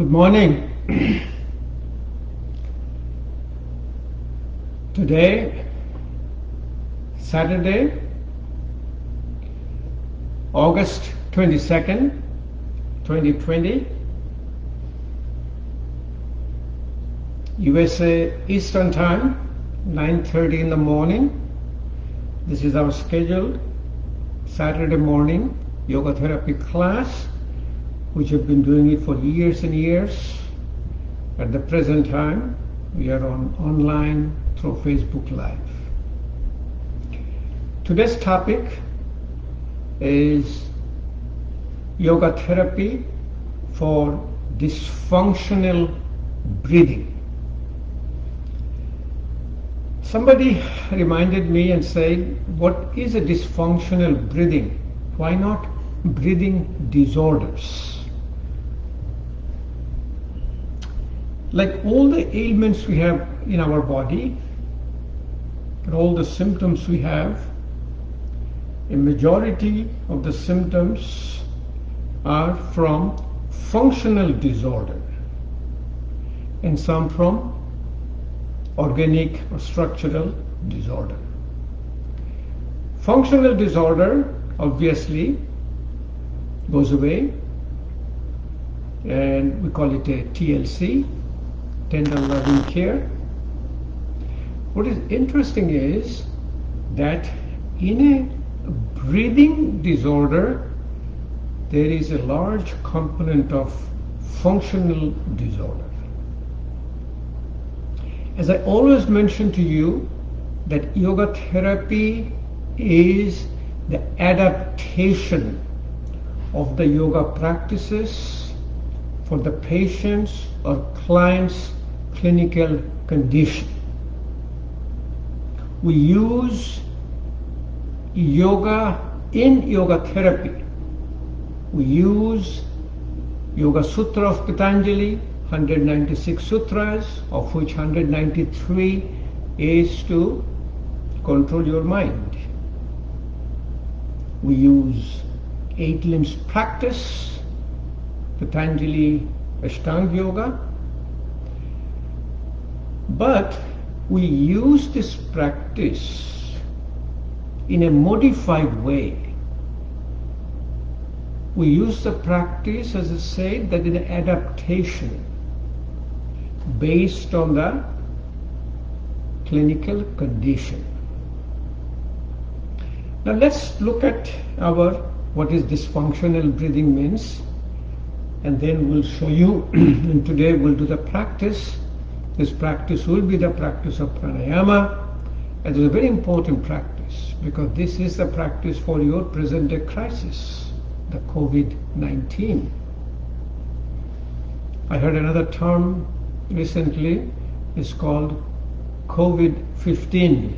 Good morning. Today, Saturday, August 22nd, 2020, USA Eastern Time, 9:30 in the morning. This is our scheduled Saturday morning yoga therapy class, which have been doing it for years and years. At the present time, we are online through Facebook Live. Today's topic is yoga therapy for dysfunctional breathing. Somebody reminded me and said, what is a dysfunctional breathing? Why not breathing disorders? Like all the ailments we have in our body, and all the symptoms we have, a majority of the symptoms are from functional disorder and some from organic or structural disorder. Functional disorder obviously goes away, and we call it a TLC, tender loving care. What is interesting is that in a breathing disorder, there is a large component of functional disorder. As I always mention to you, that yoga therapy is the adaptation of the yoga practices for the patient's or client's clinical condition. We use yoga in yoga therapy. We use Yoga Sutra of Patanjali, 196 sutras, of which 193 is to control your mind. We use 8 limbs practice, Patanjali Ashtanga Yoga, but we use this practice in a modified way. We use the practice, as I said, that is an adaptation based on the clinical condition. Now let's look at what is dysfunctional breathing means, and then we'll show you, and today we'll do the practice. This practice will be the practice of pranayama, and it's a very important practice because this is the practice for your present day crisis, the COVID-19. I heard another term recently, it's called COVID-15.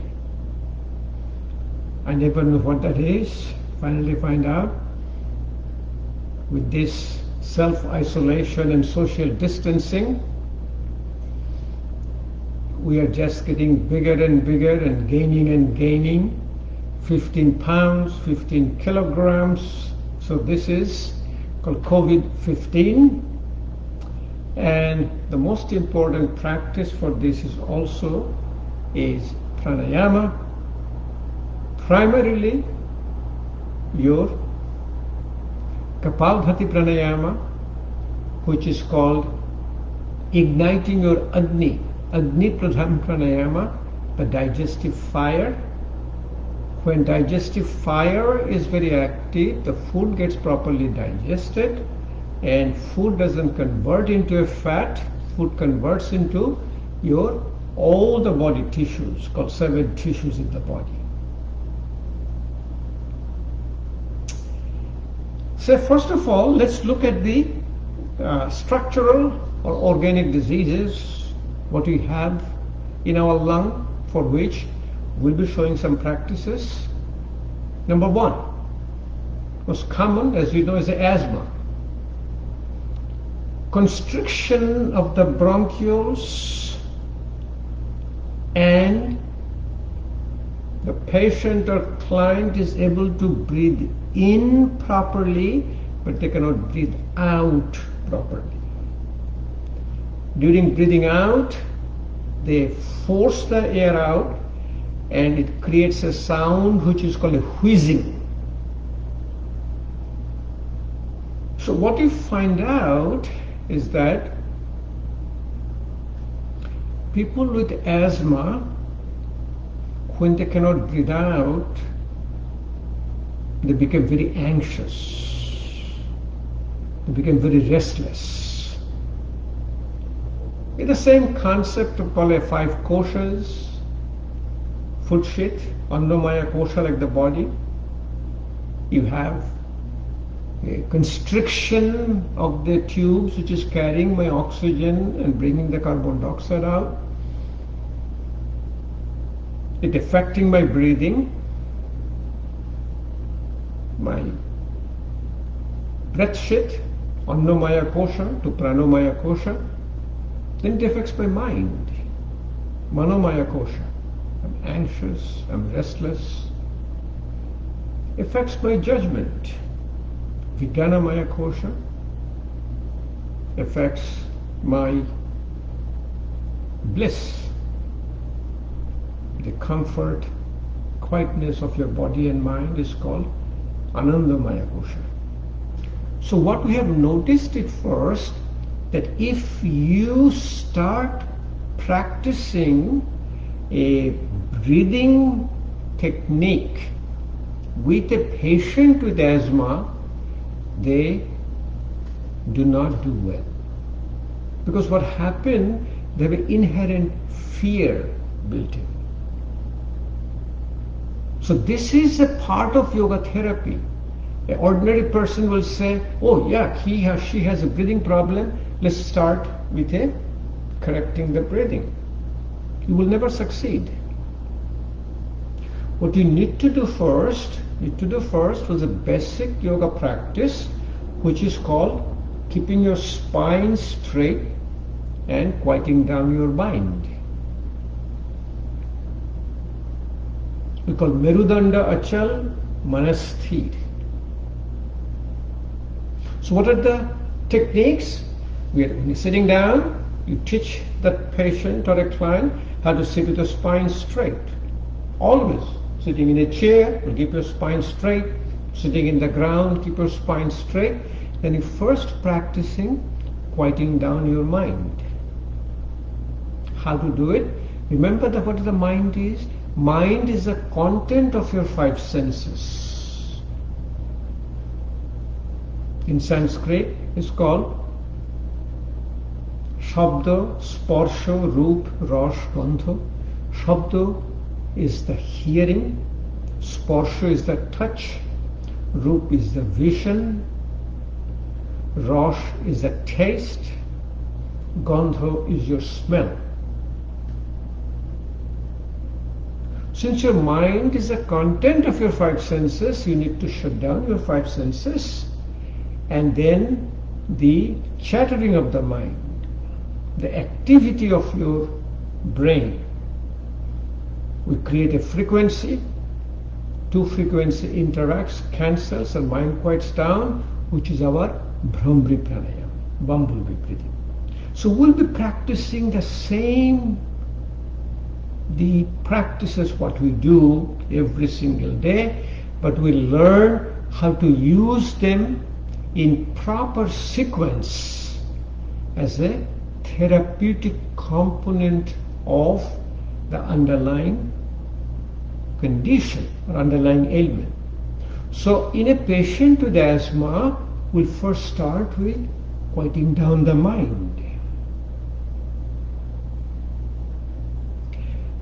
I never knew what that is. Finally find out. With this self-isolation and social distancing, we are just getting bigger and bigger and gaining 15 pounds, 15 kilograms. So this is called COVID-15. And the most important practice for this is pranayama. Primarily your Kapalbhati pranayama, which is called igniting your Agni Pradhan pranayama, the digestive fire. When digestive fire is very active, the food gets properly digested, and food doesn't convert into a fat, food converts into all the body tissues, called 7 tissues in the body. So first of all, let's look at the structural or organic diseases, what we have in our lung, for which we'll be showing some practices. Number 1, most common, as you know, is asthma. Constriction of the bronchioles, and the patient or client is able to breathe in properly, but they cannot breathe out properly. During breathing out, they force the air out and it creates a sound which is called a wheezing. So what you find out is that people with asthma, when they cannot breathe out, they become very anxious. They become very restless. It's the same concept of called 5 koshas, food shit, annamaya kosha like the body. You have a constriction of the tubes which is carrying my oxygen and bringing the carbon dioxide out. It affecting my breathing, my breath shit, annamaya kosha to pranamaya kosha. Then it affects my mind, manomaya kosha. I'm anxious, I'm restless. Affects my judgment, vijnanamaya kosha. Affects my bliss, the comfort, quietness of your body and mind is called anandamaya kosha. So what we have noticed at first, that if you start practicing a breathing technique with a patient with asthma, they do not do well. Because what happened, they have an inherent fear built in. So this is a part of yoga therapy. An ordinary person will say, oh yeah, he or she has a breathing problem, let's start with correcting the breathing. You will never succeed. What you need to do first was a basic yoga practice which is called keeping your spine straight and quieting down your mind. We call Merudanda Achal Manasthir. So what are the techniques? When you're sitting down, you teach that patient or a client how to sit with the spine straight. Always. Sitting in a chair, will keep your spine straight. Sitting in the ground, keep your spine straight. Then you first practicing quieting down your mind. How to do it? Remember that what the mind is? Mind is the content of your 5 senses. In Sanskrit, it's called Shabda, Sparsha, Roop, Rash, Gandha. Shabda is the hearing, Sparsha is the touch, Roop is the vision, Rash is the taste, Gandha is your smell. Since your mind is the content of your 5 senses, you need to shut down your 5 senses, and then the chattering of the mind, the activity of your brain. We create a frequency, 2 frequency interacts, cancels, and mind quiets down, which is our Brahmri pranayama, bumblebee breathing. So we'll be practicing the practices what we do every single day, but we'll learn how to use them in proper sequence as a therapeutic component of the underlying condition or underlying ailment. So in a patient with asthma, we'll first start with quieting down the mind.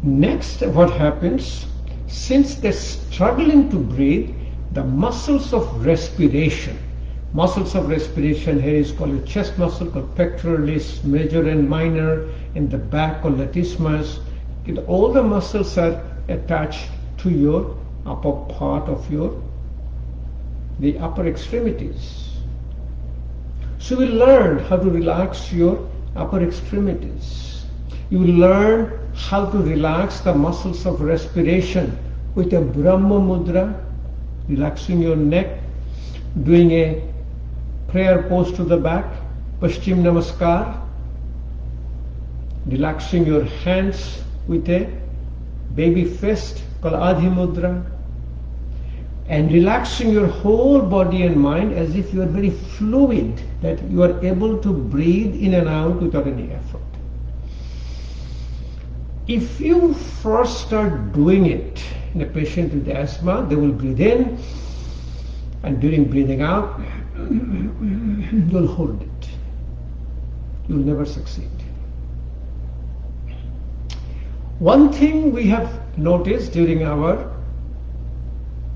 Next, what happens, since they're struggling to breathe, the muscles of respiration here is called a chest muscle called pectoralis major and minor, and the back called latissimus. All the muscles are attached to your upper part of the upper extremities. So we learn how to relax your upper extremities. You will learn how to relax the muscles of respiration with a Brahma Mudra, relaxing your neck, doing a prayer pose to the back, Paschim Namaskar, relaxing your hands with a baby fist called Adhi Mudra, and relaxing your whole body and mind as if you are very fluid, that you are able to breathe in and out without any effort. If you first start doing it in a patient with asthma, they will breathe in, and during breathing out, you'll hold it. You'll never succeed. One thing we have noticed during our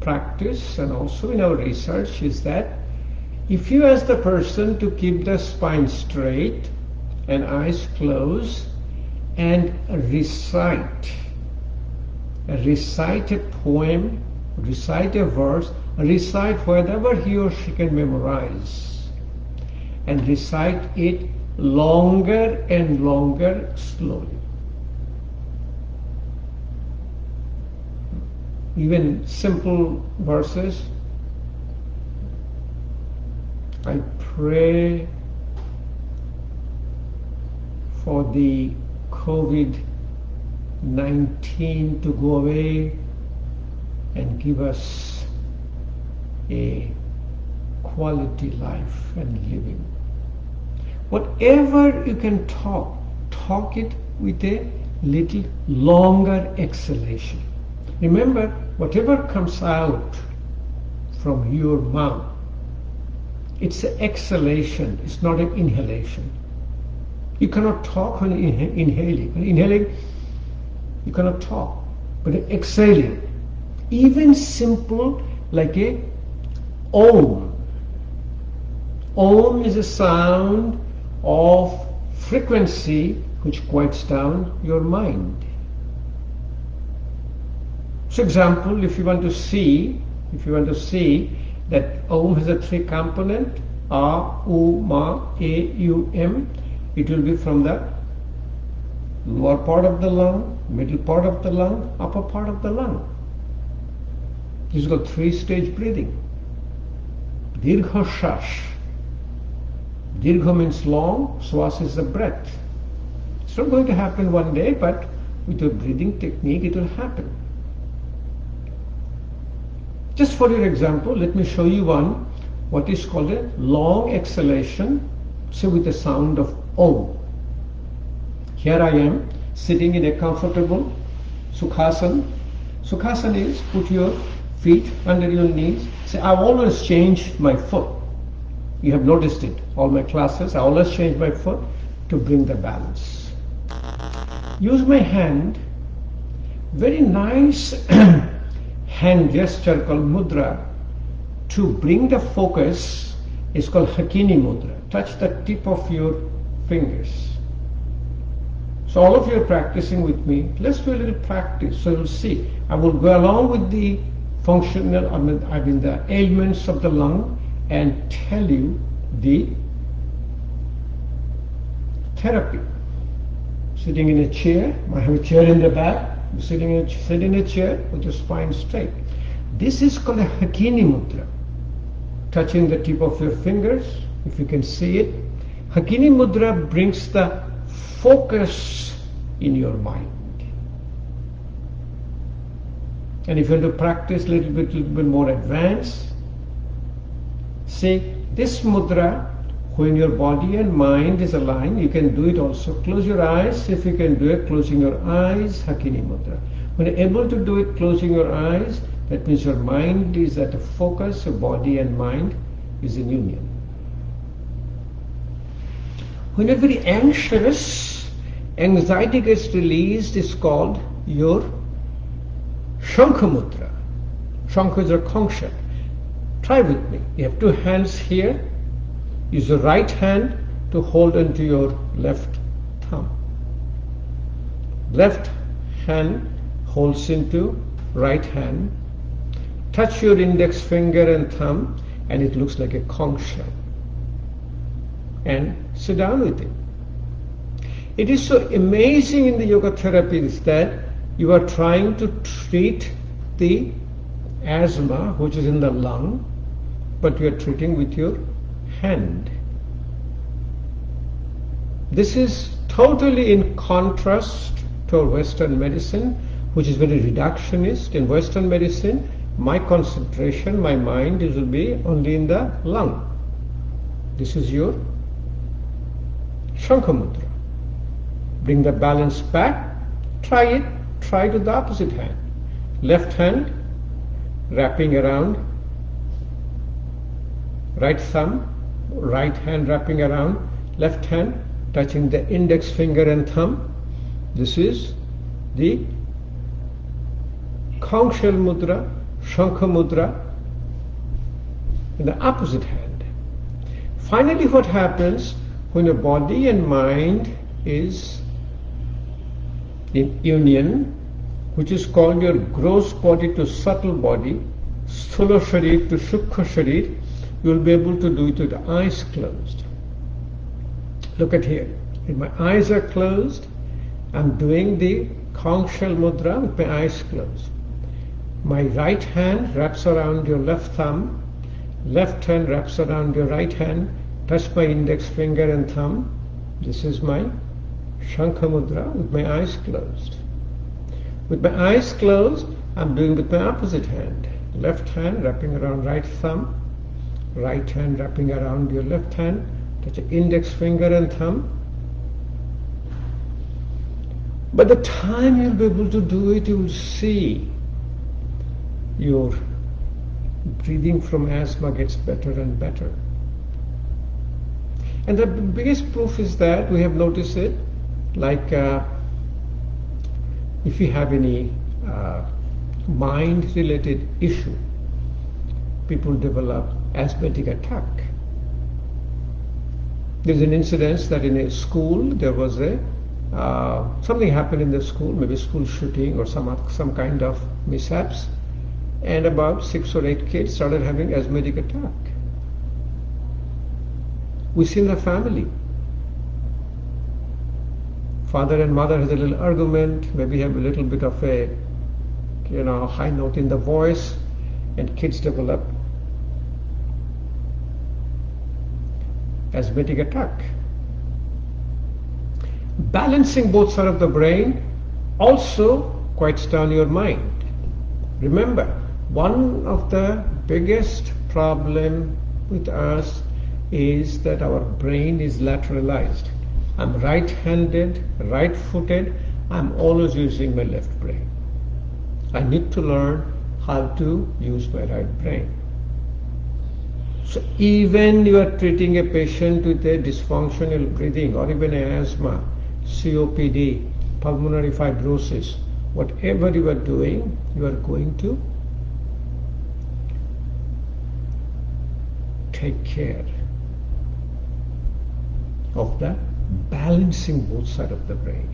practice and also in our research is that if you ask the person to keep the spine straight and eyes closed and recite a poem, recite a verse, recite whatever he or she can memorize, and recite it longer and longer slowly. Even simple verses. I pray for the COVID-19 to go away and give us a quality life and living. Whatever you can talk it with a little longer exhalation. Remember, whatever comes out from your mouth, it's an exhalation, it's not an inhalation. You cannot talk when inhaling. When inhaling, you cannot talk. But exhaling, even simple like a Om. Om is a sound of frequency which quiets down your mind. So example, if you want to see that Om has a three component, A, U, Ma, A, U, M, it will be from the lower part of the lung, middle part of the lung, upper part of the lung. This is called three-stage breathing. Dirgha Shash. Dirgha means long, Swas is the breath. It's not going to happen one day, but with your breathing technique it will happen. Just for your example, let me show you one, what is called a long exhalation, say with the sound of Om. Here I am, sitting in a comfortable Sukhasana. Sukhasana is, put your feet under your knees. Say, I always change my foot. You have noticed it, all my classes, I always change my foot to bring the balance. Use my hand, very nice hand gesture called mudra to bring the focus is called Hakini mudra. Touch the tip of your fingers. So all of you are practicing with me. Let's do a little practice. So you'll see. I will go along with the functional, the ailments of the lung and tell you the therapy. Sitting in a chair, I have a chair in the back. Sit in a chair with your spine straight. This is called a Hakini mudra. Touching the tip of your fingers, if you can see it. Hakini mudra brings the focus in your mind. And if you want to practice a little bit more advanced, see this mudra, when your body and mind is aligned, you can do it also. Close your eyes. If you can do it, closing your eyes, Hakini mudra. When you're able to do it, closing your eyes, that means your mind is at a focus, your body and mind is in union. When you're very anxious, anxiety gets released, it's called your Shankha mudra. Shankha is a conch shell. Try with me. You have two hands here. Use your right hand to hold onto your left thumb. Left hand holds into right hand. Touch your index finger and thumb and it looks like a conch shell. And sit down with it. It is so amazing in the yoga therapies that you are trying to treat the asthma which is in the lung, but you are treating with your hand. This is totally in contrast to Western medicine, which is very reductionist. In Western medicine, my concentration, my mind will be only in the lung. This is your Shankha Mudra. Bring the balance back. Try it. Try with the opposite hand. Left hand wrapping around right thumb, right hand wrapping around left hand, touching the index finger and thumb. This is the Kongshel Mudra, Shankha Mudra in the opposite hand. Finally, what happens when your body and mind is in union, which is called your gross body to subtle body, Sthula Sharir to Sukha Sharir, you will be able to do it with the eyes closed. Look at here. If my eyes are closed, I'm doing the Kongshel Mudra with my eyes closed. My right hand wraps around your left thumb, left hand wraps around your right hand, touch my index finger and thumb. This is my Shankha Mudra with my eyes closed. With my eyes closed, I'm doing with my opposite hand. Left hand wrapping around right thumb, right hand wrapping around your left hand, touch your index finger and thumb. By the time you'll be able to do it, you will see your breathing from asthma gets better and better. And the biggest proof is that we have noticed it, like if you have any mind-related issue, people develop asthmatic attack. There's an incident that in a school there was a something happened in the school, maybe school shooting or some kind of mishaps, and about 6 or 8 kids started having asthmatic attack. We see in the family. Father and mother has a little argument, maybe have a little bit of a high note in the voice, and kids develop asthmatic attack. Balancing both sides of the brain also quiets down your mind. Remember, one of the biggest problem with us is that our brain is lateralized. I'm right-handed, right-footed, I'm always using my left brain. I need to learn how to use my right brain. So even you are treating a patient with a dysfunctional breathing or even asthma, COPD, pulmonary fibrosis, whatever you are doing, you are going to take care of the balancing both sides of the brain.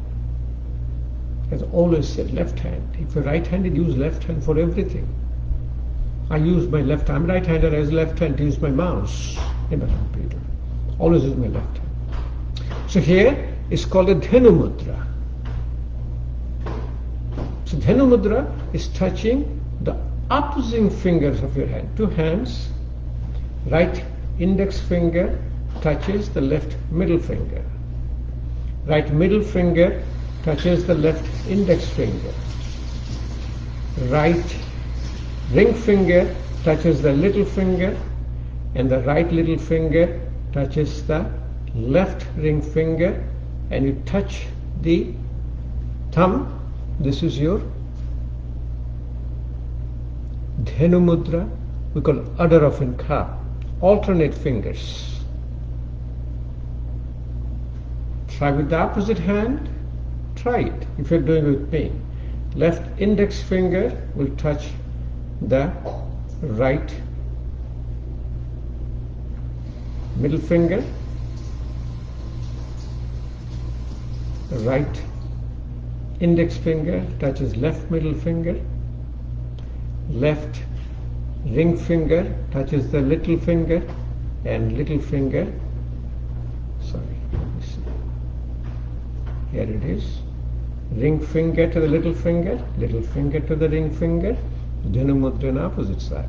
As always said, left hand. If you're right-handed, use left hand for everything. I use my left hand. I'm right-handed, I use left hand to use my mouse in the computer. Always use my left hand. So here it's called a Dhenu Mudra. So Dhenu Mudra is touching the opposing fingers of your hand. Two hands, right index finger touches the left middle finger. Right middle finger touches the left index finger. Right ring finger touches the little finger, and the right little finger touches the left ring finger, and you touch the thumb. This is your Dhenu Mudra. We call it Adar of Inka. Alternate fingers. Try with the opposite hand. Try it if you're doing it with me. Left index finger will touch the right middle finger. Right index finger touches left middle finger. Left ring finger touches the little finger, and little finger, sorry, let me see. Here it is. Ring finger to the little finger to the ring finger, Dhenu Mudra on opposite side.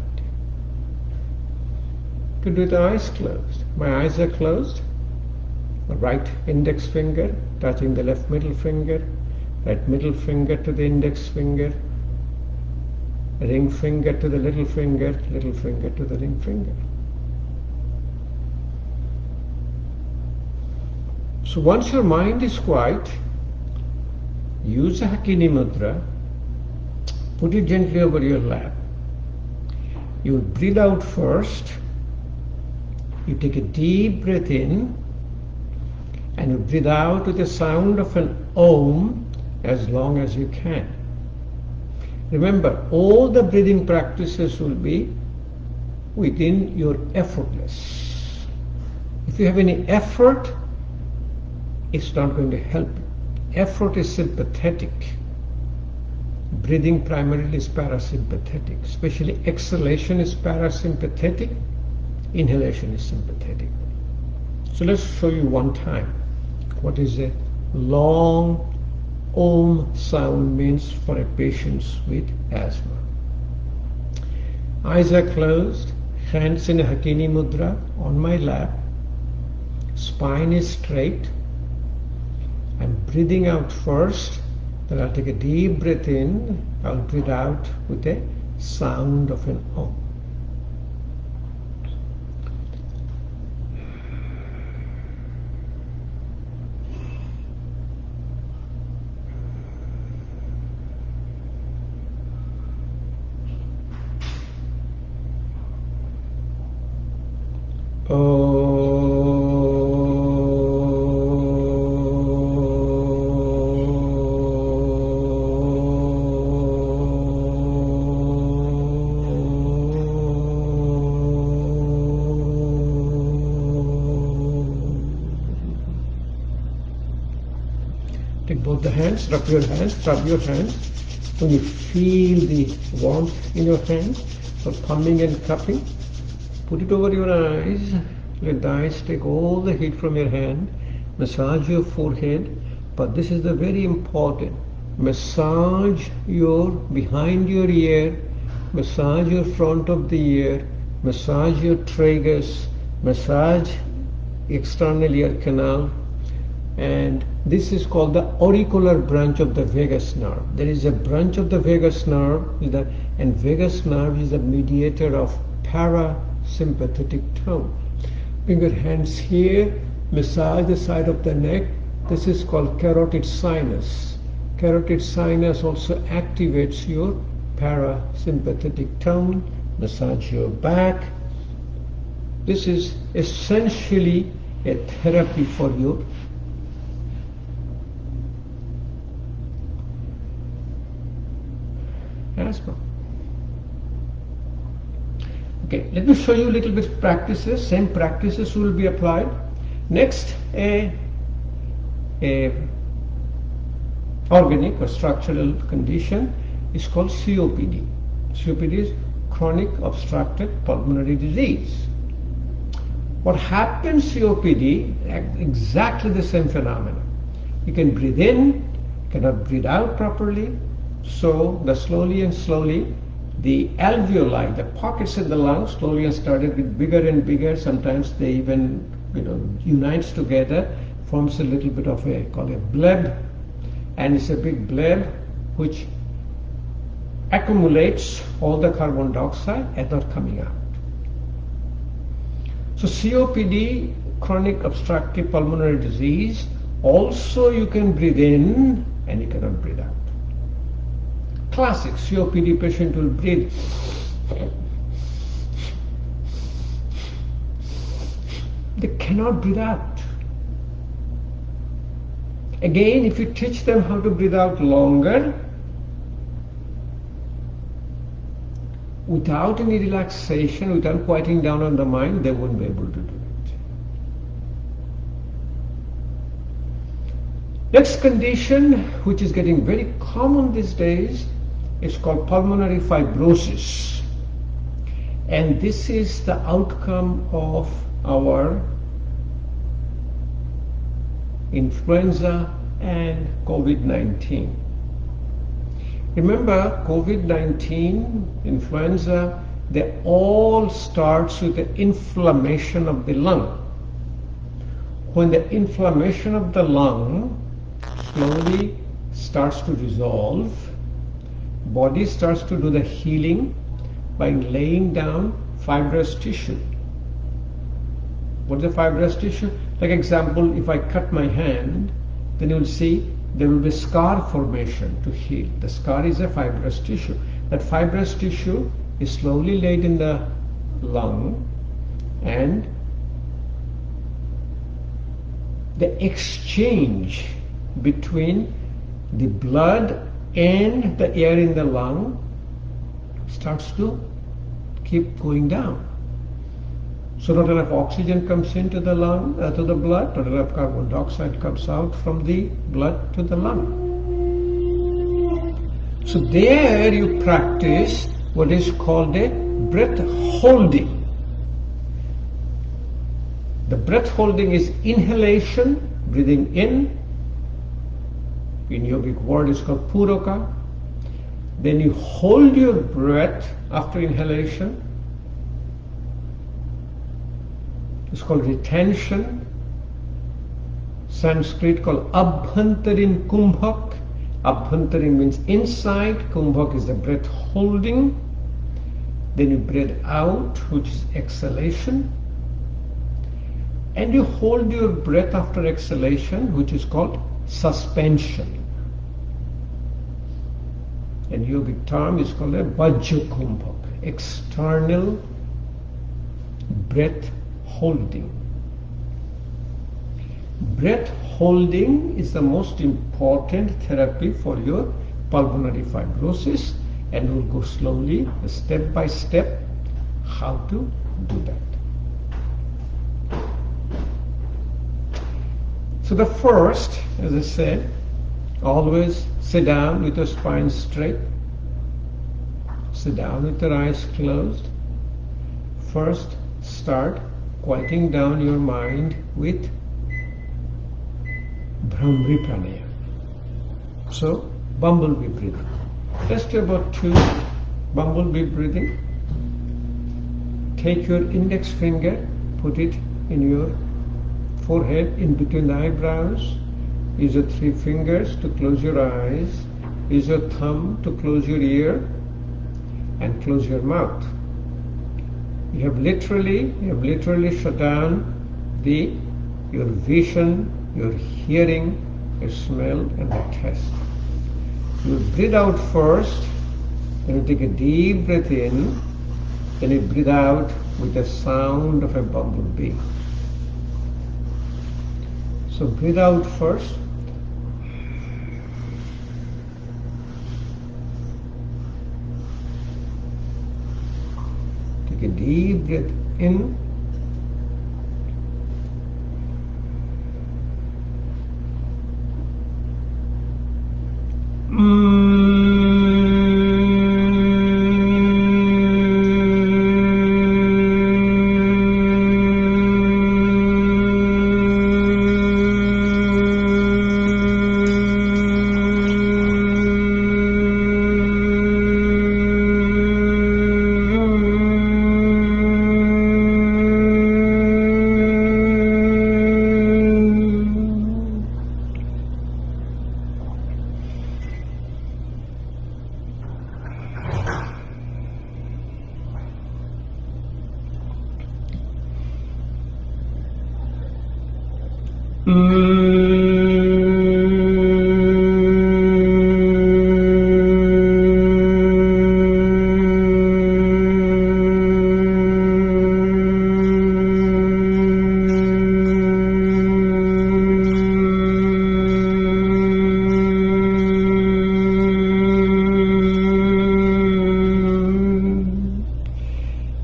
You do the eyes closed. My eyes are closed. The right index finger touching the left middle finger, right middle finger to the index finger, ring finger to the little finger to the ring finger. So once your mind is quiet, use a Hakini Mudra, put it gently over your lap. You breathe out first, you take a deep breath in, and you breathe out with the sound of an Om as long as you can. Remember, all the breathing practices will be within your effortless. If you have any effort, it's not going to help you. Effort is sympathetic. Breathing primarily is parasympathetic. Especially exhalation is parasympathetic, inhalation is sympathetic. So let's show you one time what is a long Om sound means for a patient with asthma. Eyes are closed, hands in a Hakini Mudra on my lap, spine is straight. I'm breathing out first, then I'll take a deep breath in, I'll breathe out with a sound of an Om. Take both the hands, rub your hands. When you feel the warmth in your hands, so thumbing and cupping, put it over your eyes. Let the eyes take all the heat from your hand. Massage your forehead, but this is the very important. Massage your behind your ear, massage your front of the ear, massage your tragus, massage external ear canal, and this is called the auricular branch of the vagus nerve. There is a branch of the vagus nerve, and vagus nerve is the mediator of parasympathetic tone. Bring your hands here, massage the side of the neck. This is called carotid sinus. Carotid sinus also activates your parasympathetic tone. Massage your back. This is essentially a therapy for your asthma. Okay, let me show you a little bit of practices. Same practices will be applied. Next, a organic or structural condition is called COPD. COPD is chronic obstructive pulmonary disease. What happens COPD? Exactly the same phenomena. You can breathe in, cannot breathe out properly. So the slowly, the alveoli, the pockets in the lungs, slowly started with bigger and bigger. Sometimes they even, unites together, forms a little bit of a called a bleb, and it's a big bleb which accumulates all the carbon dioxide and not coming out. So COPD, chronic obstructive pulmonary disease, also you can breathe in and you cannot breathe out. Classic COPD patient will breathe they cannot breathe out. Again, if you teach them how to breathe out longer without any relaxation, without quieting down on the mind, they won't be able to do it. Next condition, which is getting very common these days, is called pulmonary fibrosis. And this is the outcome of our influenza and COVID-19. Remember, COVID-19, influenza, they all starts with the inflammation of the lung. when the inflammation of the lung slowly starts to resolve, body starts to do the healing by laying down fibrous tissue. What is the fibrous tissue? Like example, if I cut my hand, then you will see there will be scar formation to heal. The scar is a fibrous tissue. That fibrous tissue is slowly laid in the lung, and the exchange between the blood and the air in the lung starts to keep going down. So not enough oxygen comes into the lung, to the blood, not enough carbon dioxide comes out from the blood to the lung. So there you practice what is called a breath holding. The breath holding is inhalation, breathing in yogic word is called puraka. Then you hold your breath after inhalation. It's called retention. Sanskrit called abhantarin kumbhak. Abhantarin means inside, kumbhak is the breath holding. Then you breathe out, which is exhalation. And you hold your breath after exhalation, which is called suspension. And yogic term is called a vajra kumbhak, external breath holding. Breath holding is the most important therapy for your pulmonary fibrosis, and we'll go slowly, step by step, how to do that. So the first, as I said, always sit down with your spine straight. Sit down with your eyes closed. First, start quieting down your mind with Bhramri pranayama. So, bumblebee breathing. Just do about 2 bumblebee breathing. Take your index finger, put it in your forehead, in between the eyebrows. Use your 3 fingers to close your eyes. Use your thumb to close your ear and close your mouth. You have literally shut down your vision, your hearing, your smell, and the taste. You breathe out first, then you take a deep breath in, then you breathe out with the sound of a bumblebee. So breathe out first. Take a deep breath in.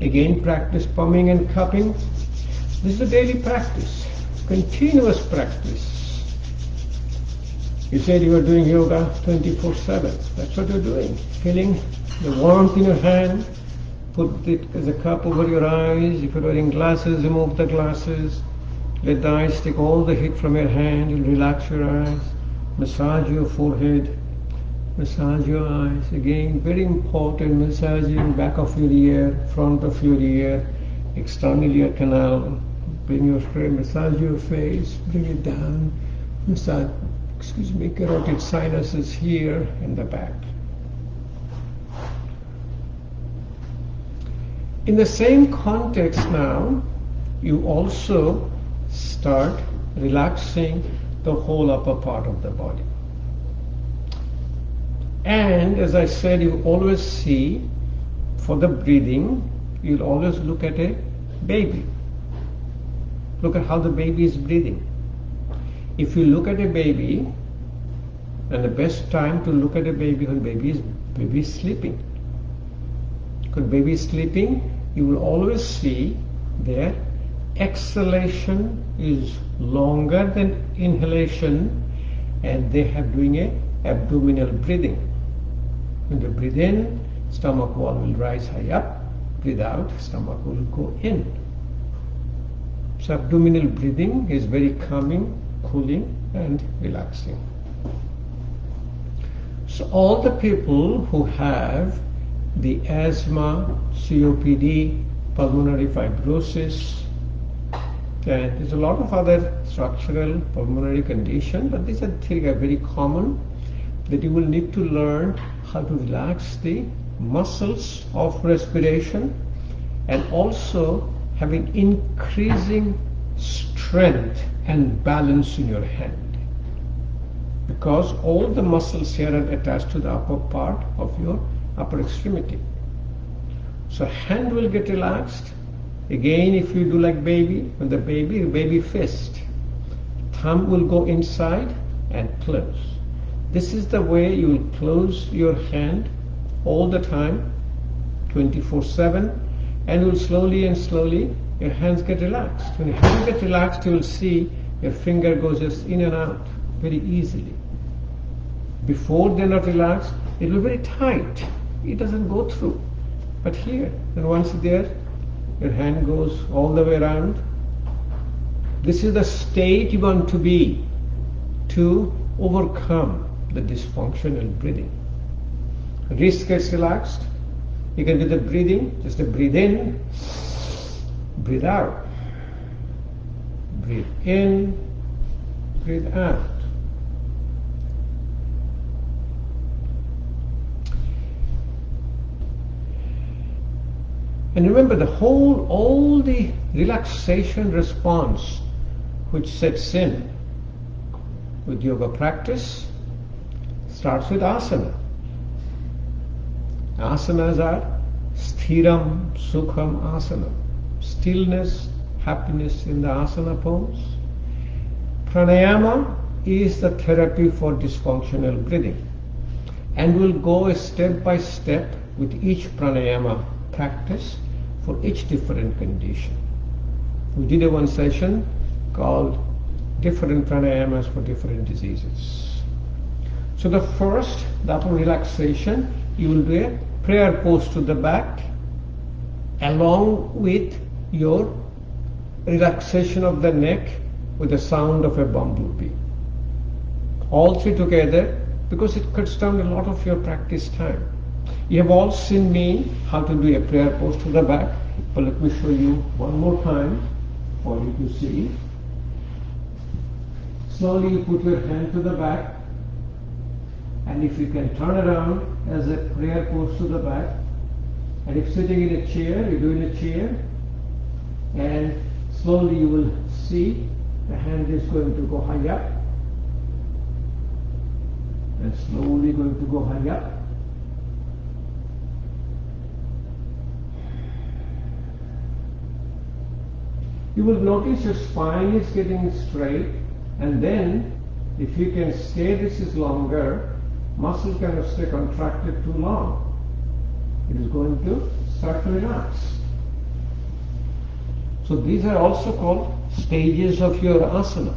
Again, practice pumming and cupping. This is a daily practice, continuous practice. You said you were doing yoga 24/7. That's what you're doing. Feeling the warmth in your hand, put it as a cup over your eyes. If you're wearing glasses, remove the glasses. Let the eyes take all the heat from your hand. You'll relax your eyes. Massage your forehead. Massage your eyes. Again, very important, massaging back of your ear, front of your ear, external ear canal, Bring your hand, massage your face, bring it down. Massage, carotid sinuses here in the back. In the same context now, you also start relaxing the whole upper part of the body. And as I said, you always see, for the breathing, you'll always look at a baby. Look at how the baby is breathing. If you look at a baby, and the best time to look at a baby when baby is sleeping. When baby is sleeping, you will always see their exhalation is longer than inhalation, and they have doing a abdominal breathing. When they breathe in, stomach wall will rise high up. Breathe out, stomach will go in. So abdominal breathing is very calming, cooling, and relaxing. So all the people who have the asthma, COPD, pulmonary fibrosis, and there's a lot of other structural pulmonary conditions, but these are very common, that you will need to learn how to relax the muscles of respiration, and also having increasing strength and balance in your hand, because all the muscles here are attached to the upper part of your upper extremity. So hand will get relaxed. Again, if you do like baby, when the baby fist, thumb will go inside and close. This is the way you will close your hand all the time, 24/7, and you will slowly and slowly, your hands get relaxed. When your hands get relaxed, you will see your finger goes just in and out very easily. Before they're not relaxed, it will be very tight. It doesn't go through. But here, and once there, your hand goes all the way around. This is the state you want to be to overcome the dysfunctional breathing. Wrist gets relaxed. You can do the breathing, just a breathe in, breathe out. Breathe in, breathe out. And remember, all the relaxation response which sets in with yoga practice starts with asana. Asanas are sthiram, sukham, asana. Stillness, happiness in the asana pose. Pranayama is the therapy for dysfunctional breathing. And we'll go step by step with each pranayama practice for each different condition. We did a one session called different pranayamas for different diseases. So the first, the upper relaxation, you will do a prayer pose to the back along with your relaxation of the neck with the sound of a bumblebee. All three together, because it cuts down a lot of your practice time. You have all seen me how to do a prayer pose to the back, but let me show you one more time for you to see. Slowly you put your hand to the back, and if you can turn around as a prayer pose to the back, and if sitting in a chair, you do in a chair, and slowly you will see the hand is going to go high up, and slowly going to go high up. You will notice your spine is getting straight, and then if you can stay this is longer, muscle cannot stay contracted too long. It is going to start to relax. So these are also called stages of your asana.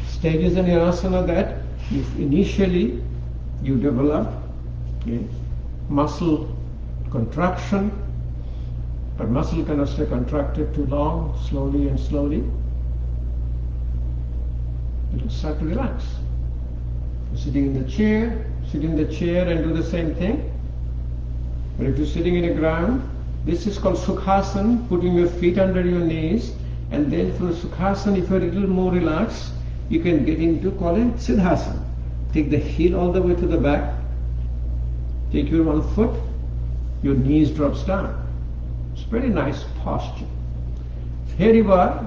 Stages in your asana that if initially you develop muscle contraction, but muscle cannot stay contracted too long, slowly and slowly, it will start to relax. You're sitting in the chair, sit in the chair and do the same thing. But if you're sitting in the ground, this is called Sukhasana, putting your feet under your knees And then from Sukhasana, if you're a little more relaxed, you can get into, call it Siddhasana. Take the heel all the way to the back. Take your one foot, your knees drops down. It's very nice posture. Here you are.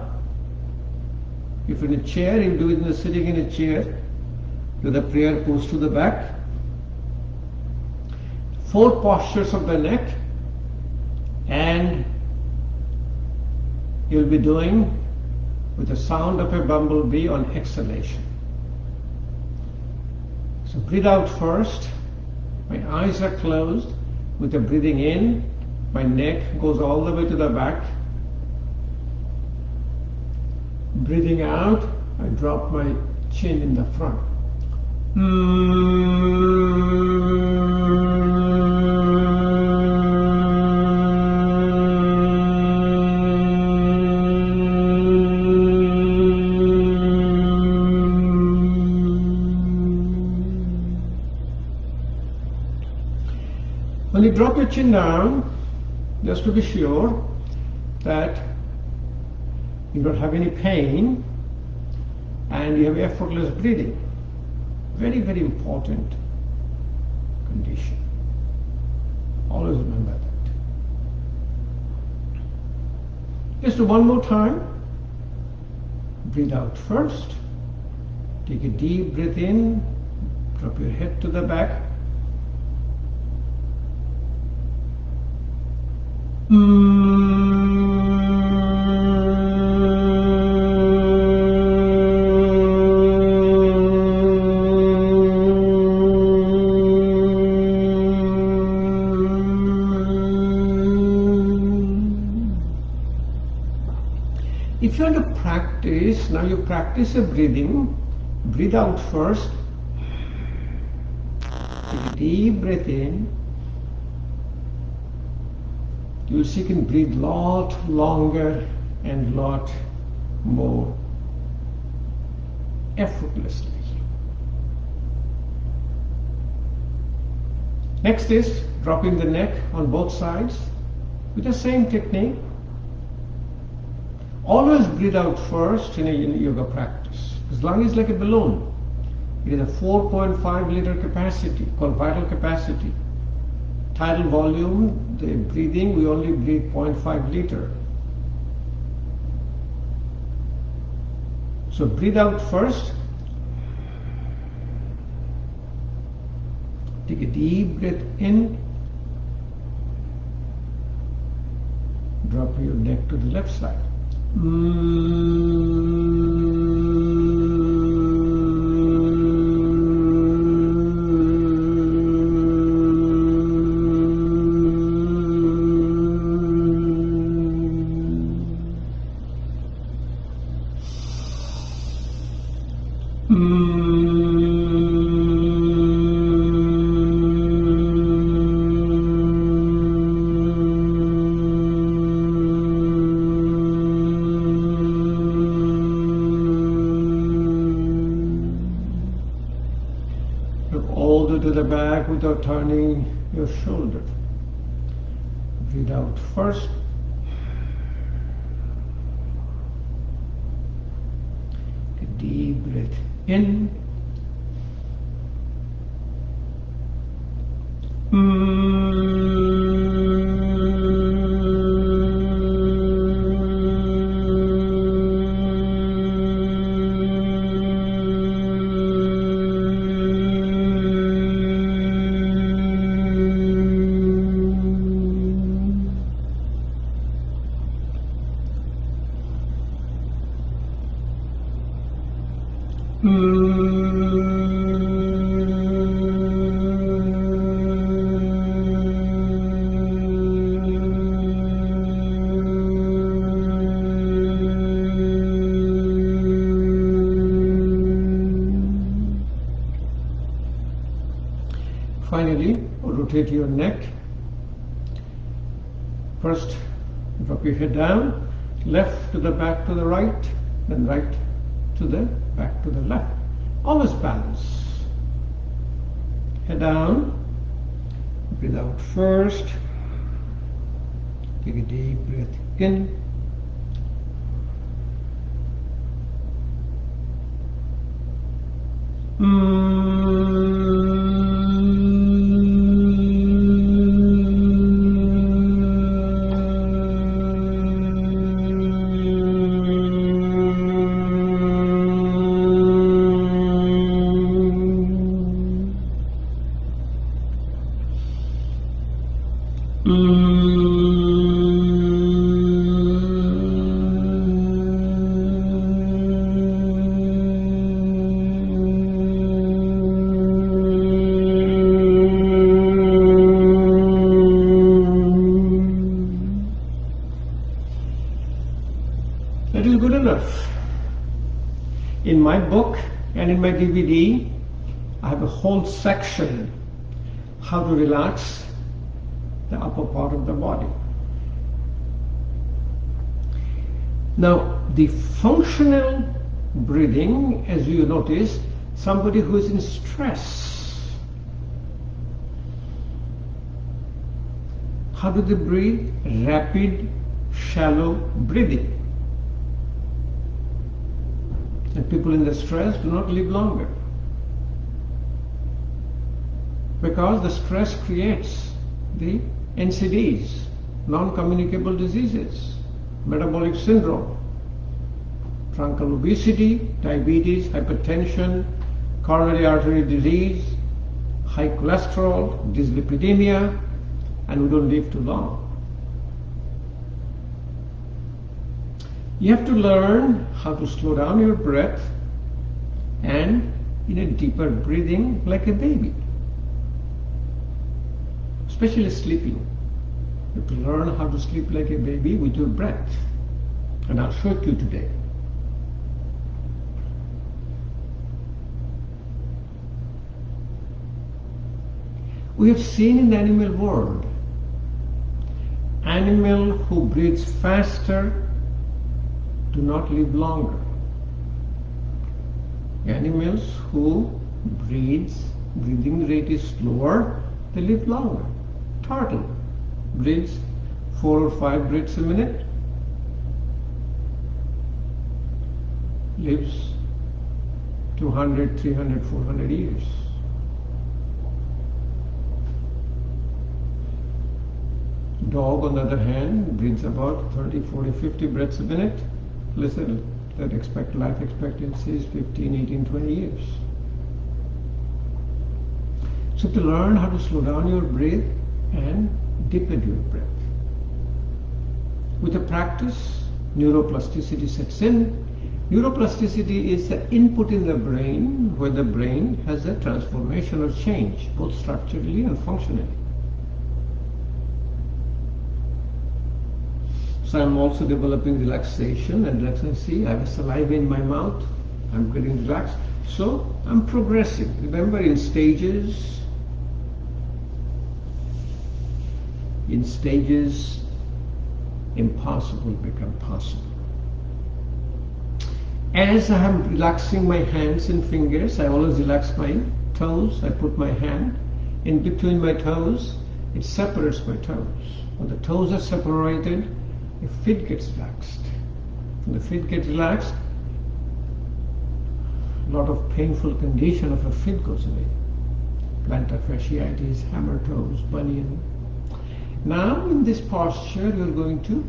If in a chair, you do it sitting in a chair. Do the prayer pose to the back. 4 postures of the neck, and you'll be doing with the sound of a bumblebee on exhalation. So breathe out first. My eyes are closed. With the breathing in, my neck goes all the way to the back. Breathing out, I drop my chin in the front. When you drop your chin down, just to be sure that you don't have any pain and you have effortless breathing. Very, very important condition. Always remember that. Just do one more time. Breathe out first. Take a deep breath in. Drop your head to the back. If you want to practice, now you practice a breathing. Breathe out first. Take a deep breath in. You will see you can breathe a lot longer and lot more effortlessly. Next is dropping the neck on both sides with the same technique. Always breathe out first in a yoga practice. As long as like a balloon. It is a 4.5 liter capacity called vital capacity. Tidal volume, the breathing, we only breathe 0.5 liter. So breathe out first. Take a deep breath in. Drop your neck to the left side. All the way to the back without turning your shoulder. Breathe out first. A deep breath in. Finally, rotate your neck. First, drop your head down, left to the back to the right, then right to the back to the left. Always balance. Head down, breathe out first. Take a deep breath in. That is good enough. In my book and in my DVD, I have a whole section how to relax the upper part of the body. Now, the functional breathing, as you notice, somebody who is in stress. How do they breathe? Rapid, shallow breathing. And people in the stress do not live longer, because the stress creates the NCDs, non-communicable diseases, metabolic syndrome, truncal obesity, diabetes, hypertension, coronary artery disease, high cholesterol, dyslipidemia, and we don't live too long. You have to learn how to slow down your breath and in a deeper breathing like a baby. Especially sleeping. You have to learn how to sleep like a baby with your breath. And I'll show it to you today. We have seen in the animal world, animal who breathes faster do not live longer. Animals who breathing rate is slower, they live longer. Turtle breathes 4 or 5 breaths a minute, lives 200, 300, 400 years. Dog, on the other hand, breathes about 30, 40, 50 breaths a minute. Listen, that life expectancy is 15, 18, 20 years. So to learn how to slow down your breath and deepen your breath. With the practice, neuroplasticity sets in. Neuroplasticity is the input in the brain where the brain has a transformation or change, both structurally and functionally. So I'm also developing relaxation, and relaxation. I have saliva in my mouth. I'm getting relaxed. So I'm progressing. Remember, in stages, impossible become possible. As I am relaxing my hands and fingers, I always relax my toes. I put my hand in between my toes. It separates my toes. When the toes are separated, the feet gets relaxed. When the feet get relaxed, a lot of painful condition of a feet goes away. Plantar fasciitis, hammer toes, bunion. Now in this posture, you're going to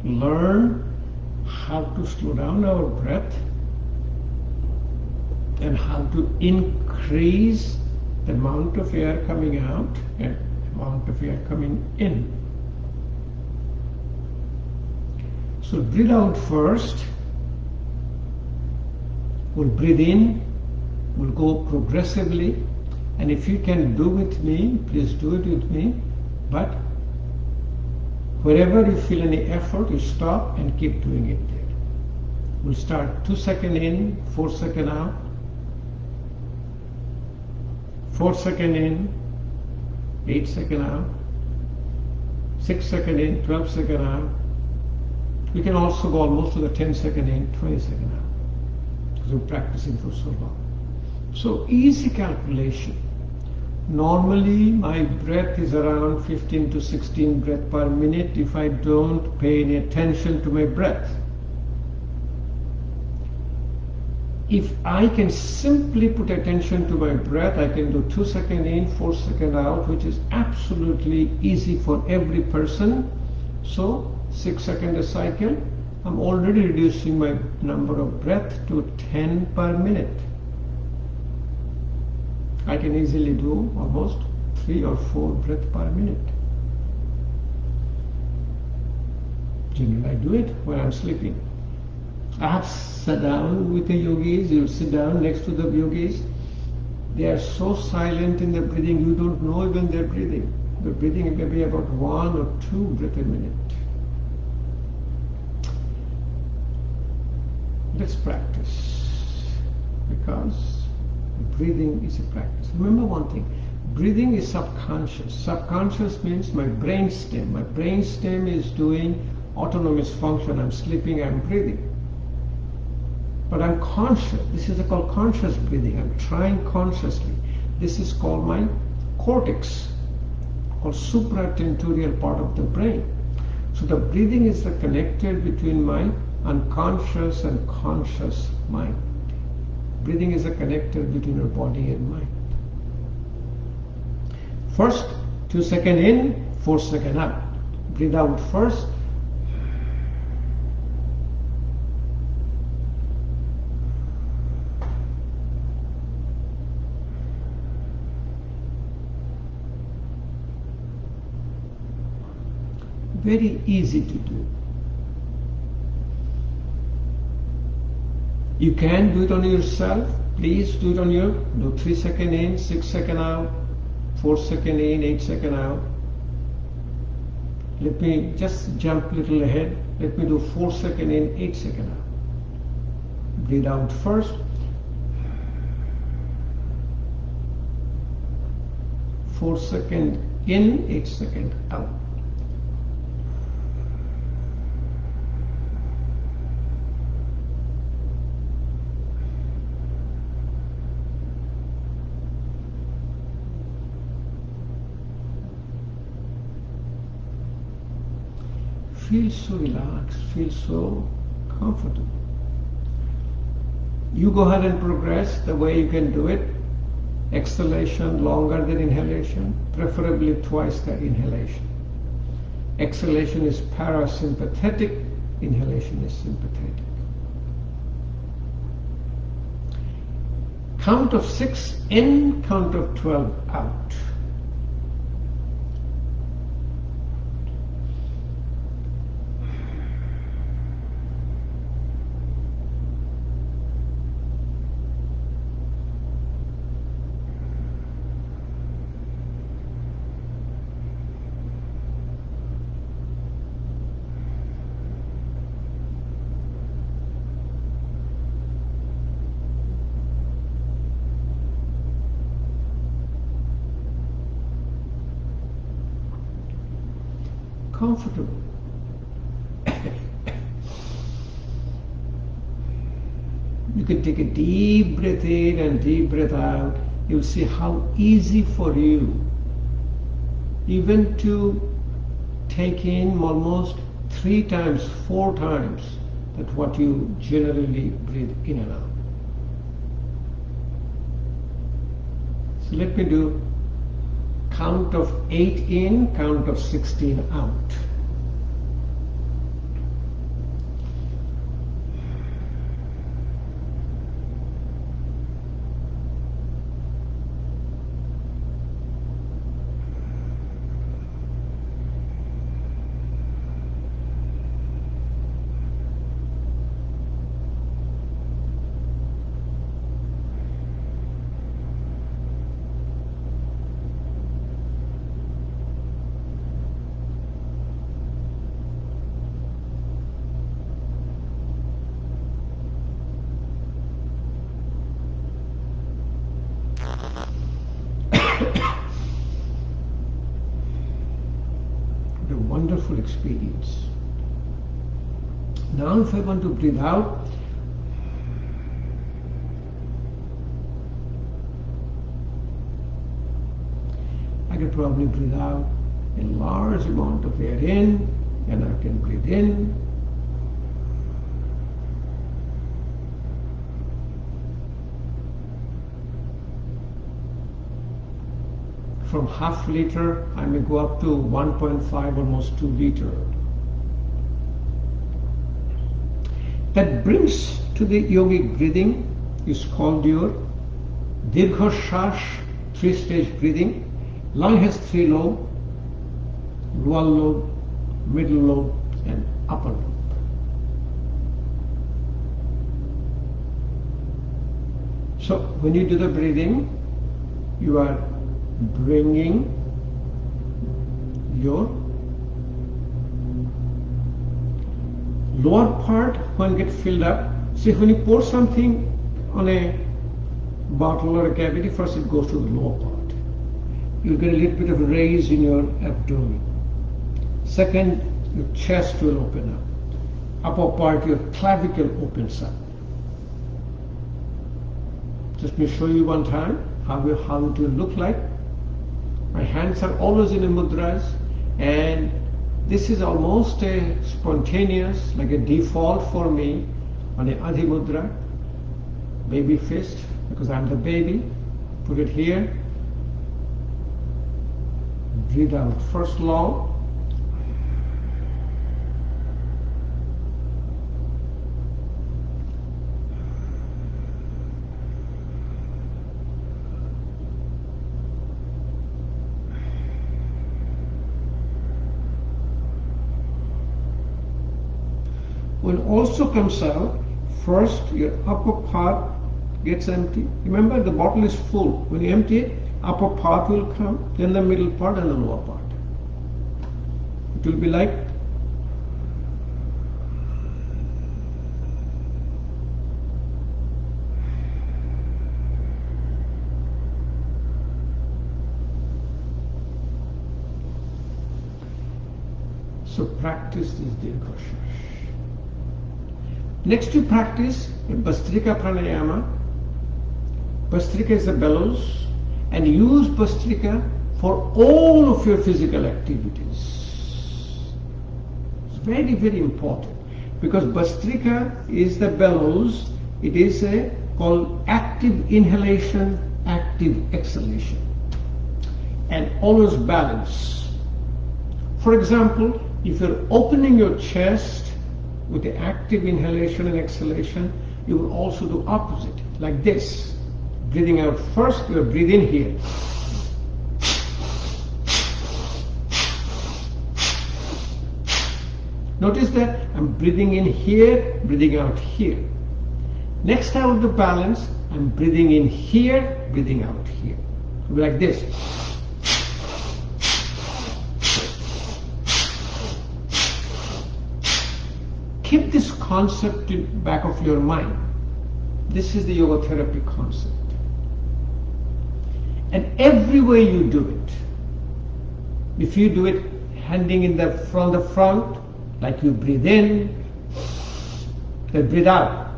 learn how to slow down our breath and how to increase the amount of air coming out and amount of air coming in. So breathe out first. We'll breathe in. We'll go progressively. And if you can do with me, please do it with me. But wherever you feel any effort, you stop and keep doing it there. We'll start 2 seconds in, 4 seconds out. 4 seconds in, 8 seconds out. 6 seconds in, 12 seconds out. We can also go almost to the 10 seconds in, 20 seconds out, because we're practicing for so long. So easy calculation. Normally my breath is around 15 to 16 breaths per minute if I don't pay any attention to my breath. If I can simply put attention to my breath, I can do 2 seconds in, 4 seconds out, which is absolutely easy for every person. So 6 seconds a cycle. I'm already reducing my number of breath to 10 per minute. I can easily do almost 3 or 4 breaths per minute. Generally I do it when I'm sleeping. I have sat down with the yogis. You sit down next to the yogis. They are so silent in the breathing, you don't know even they're breathing. They're breathing maybe about 1 or 2 breaths a minute. Let's practice, because breathing is a practice. Remember one thing, breathing is subconscious. Subconscious means my brain stem. My brain stem is doing autonomous function. I'm sleeping, I'm breathing. But I'm conscious. This is called conscious breathing. I'm trying consciously. This is called my cortex, or supratentorial part of the brain. So the breathing is the connector between my unconscious and conscious mind. Breathing is a connector between our body and mind. First, 2 seconds in, 4 seconds out. Breathe out first. Very easy to do. You can do it on yourself. Please do it on your, do 3 seconds in, 6 seconds out, 4 seconds in, 8 seconds out. Let me just jump a little ahead. Let me do 4 seconds in, 8 seconds out. Breathe out first. Four seconds in, 8 seconds out. Feel so relaxed, feel so comfortable. You go ahead and progress the way you can do it. Exhalation longer than inhalation, preferably twice the inhalation. Exhalation is parasympathetic, inhalation is sympathetic. Count of 6 in, count of 12 out. Comfortable. You can take a deep breath in and deep breath out. You'll see how easy for you even to take in almost 3 times, 4 times that what you generally breathe in and out. So let me do count of 8 in, count of 16 out. Wonderful experience. Now if I want to breathe out, I can probably breathe out a large amount of air in, and I can breathe in. from half liter, I may go up to 1.5, almost 2 liter. That brings to the yogic breathing is called your Dirgha Shas, 3-stage breathing. Lung has 3 lobes, lower lobe, middle lobe, and upper lobe. So when you do the breathing, you are bringing your lower part when it gets filled up. See, when you pour something on a bottle or a cavity, first it goes to the lower part. You get a little bit of a raise in your abdomen. Second, your chest will open up. Upper part, your clavicle opens up. Just let me show you one time how it will look like. My hands are always in a mudras, and this is almost a spontaneous, like a default for me on a Adhi Mudra, baby fist, because I'm the baby. Put it here. Breathe out first long. When also comes out, first your upper part gets empty. Remember, the bottle is full. When you empty it, upper part will come, then the middle part and the lower part. It will be like so. Practice this Dirgha Shas. Next you practice Bhastrika Pranayama. Bhastrika is the bellows, and use Bhastrika for all of your physical activities. It's very, very important, because Bhastrika is the bellows. It is called active inhalation, active exhalation, and always balance. For example, if you're opening your chest with the active inhalation and exhalation, you will also do opposite, like this. Breathing out first, you breathe in here. Notice that I'm breathing in here, breathing out here. Next time with the balance, I'm breathing in here, breathing out here. It'll be like this. Keep this concept in the back of your mind. This is the yoga therapy concept. And every way you do it, if you do it handing in from the front, like you breathe in, then breathe out.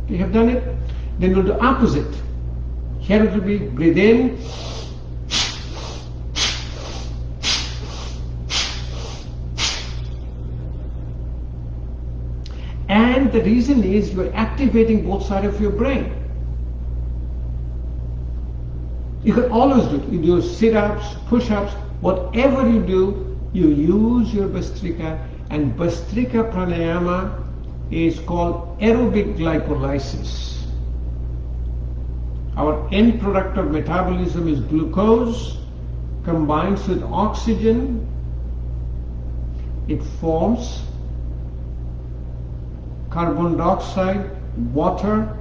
You have done it? Then we'll do opposite. Here it will be breathe in, and the reason is you're activating both sides of your brain. You can always do it. You do sit-ups, push-ups, whatever you do, you use your Bhastrika, and Bhastrika Pranayama is called aerobic glycolysis. Our end product of metabolism is glucose, combines with oxygen, it forms carbon dioxide, water,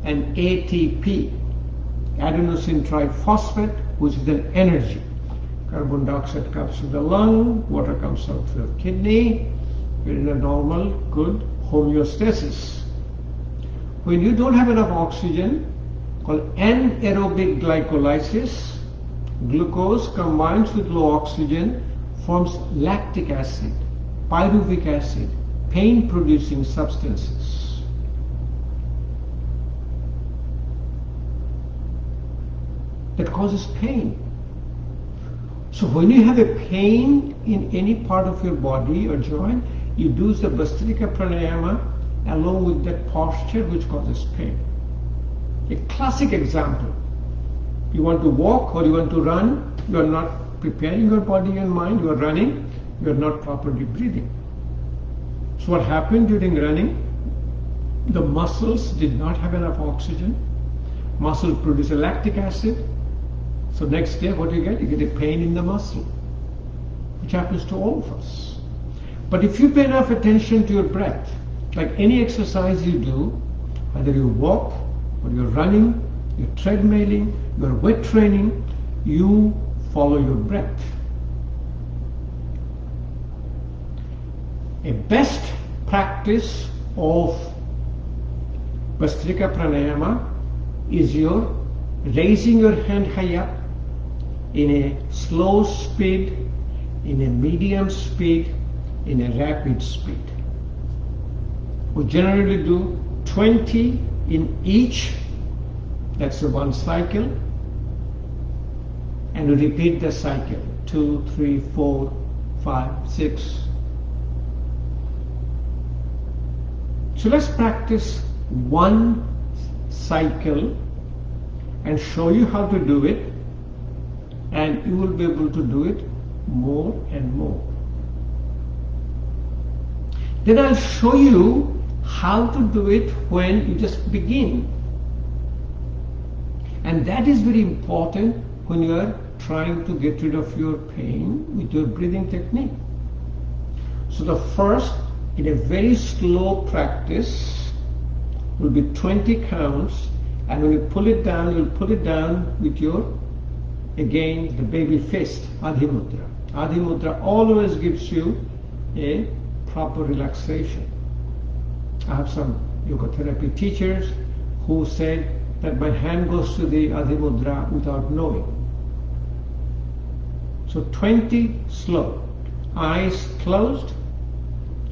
and ATP, adenosine triphosphate, which is an energy. Carbon dioxide comes from the lung, water comes out from the kidney. We're in a normal, good homeostasis. When you don't have enough oxygen, called anaerobic glycolysis, glucose combines with low oxygen, forms lactic acid, pyruvic acid, pain-producing substances. That causes pain. So when you have a pain in any part of your body or joint, you do the Bhastrika Pranayama, along with that posture which causes pain. A classic example. You want to walk or you want to run, you are not preparing your body and mind, you are running, you are not properly breathing. So what happened during running? The muscles did not have enough oxygen. Muscles produce lactic acid. So next day what do you get? You get a pain in the muscle, which happens to all of us. But if you pay enough attention to your breath, like any exercise you do, whether you walk or you're running, you're treadmilling, you're weight training, you follow your breath. A best practice of Bhastrika Pranayama is your raising your hand high up in a slow speed, in a medium speed, in a rapid speed. We generally do 20 in each, that's the one cycle, and we repeat the cycle 2, 3, 4, 5, 6. So let's practice one cycle and show you how to do it, and you will be able to do it more and more. Then I'll show you how to do it when you just begin. And that is very important when you are trying to get rid of your pain with your breathing technique. So the first, in a very slow practice, will be 20 counts, and when you pull it down, you'll pull it down with your, again, the baby fist, Adhi Mudra. Adhi Mudra always gives you a proper relaxation. I have some yoga therapy teachers who said that my hand goes to the Adhi Mudra without knowing. So 20 slow. Eyes closed.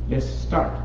Let's start.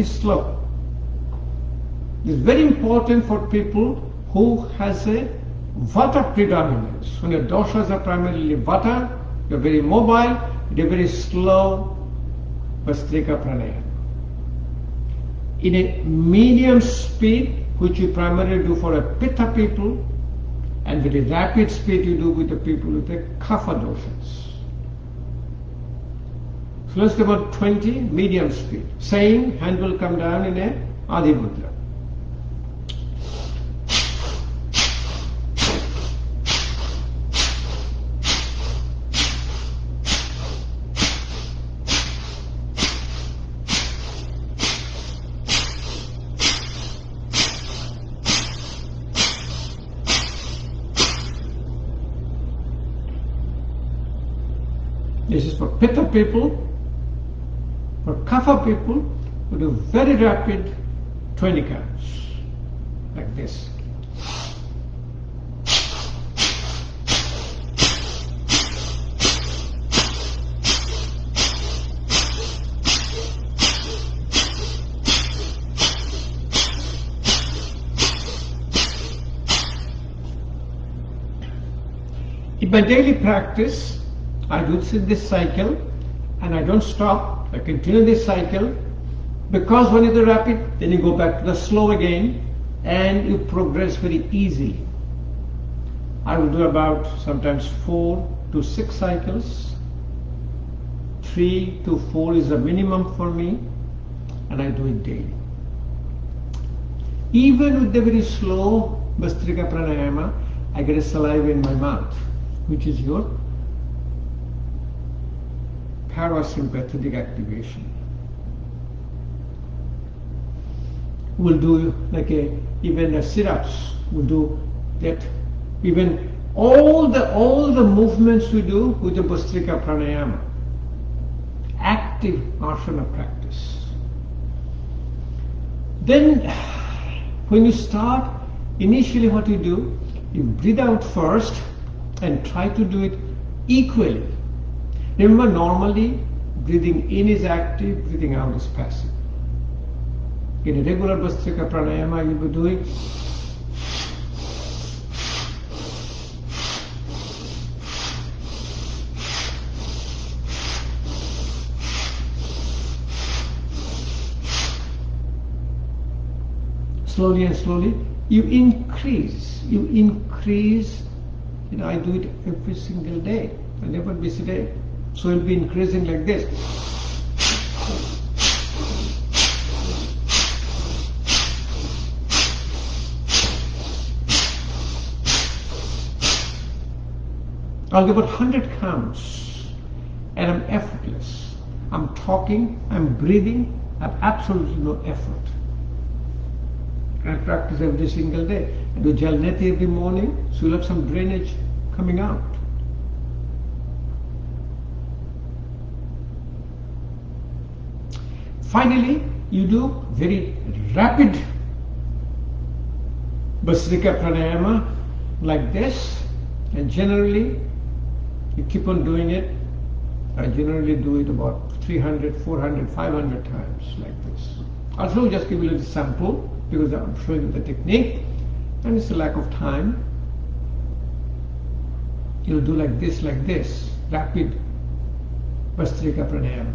Slow. It's very important for people who has a Vata predominance. When your doshas are primarily Vata, you're very mobile, you're very slow Bhastrika Pranayama. In a medium speed, which you primarily do for a Pitta people, and very rapid speed you do with the people with the Kapha doshas. So let's do about 20, medium speed. Same, hand will come down in a Adhi Mudra. This is for Pitta people. For Kapha people, we do very rapid 20 counts, like this. In my daily practice, I do this cycle and I don't stop. I continue this cycle, because when you do rapid, then you go back to the slow again and you progress very easily. I will do about sometimes 4 to 6 cycles. 3 to 4 is the minimum for me, and I do it daily. Even with the very slow Bhastrika Pranayama, I get a saliva in my mouth, which is your parasympathetic activation. We'll do like even sit-ups. We'll do that. Even all the movements we do with the Bhastrika Pranayama. active asana practice. Then when you start, initially what you do, you breathe out first and try to do it equally. Remember, normally breathing in is active, breathing out is passive. In a regular Bhastrika pranayama, you'll be doing slowly and slowly. You increase. I do it every single day. I never miss a day. So it'll be increasing like this. I'll give about 100 counts, and I'm effortless. I'm talking, I'm breathing, I have absolutely no effort. I practice every single day. I do Jalneti every morning, so you'll have some drainage coming out. Finally, you do very rapid Bhastrika pranayama like this, and generally you keep on doing it. I generally do it about 300, 400, 500 times like this. Also, just give you a little sample because I'm showing you the technique, and it's a lack of time. You'll do like this, rapid Bhastrika pranayama.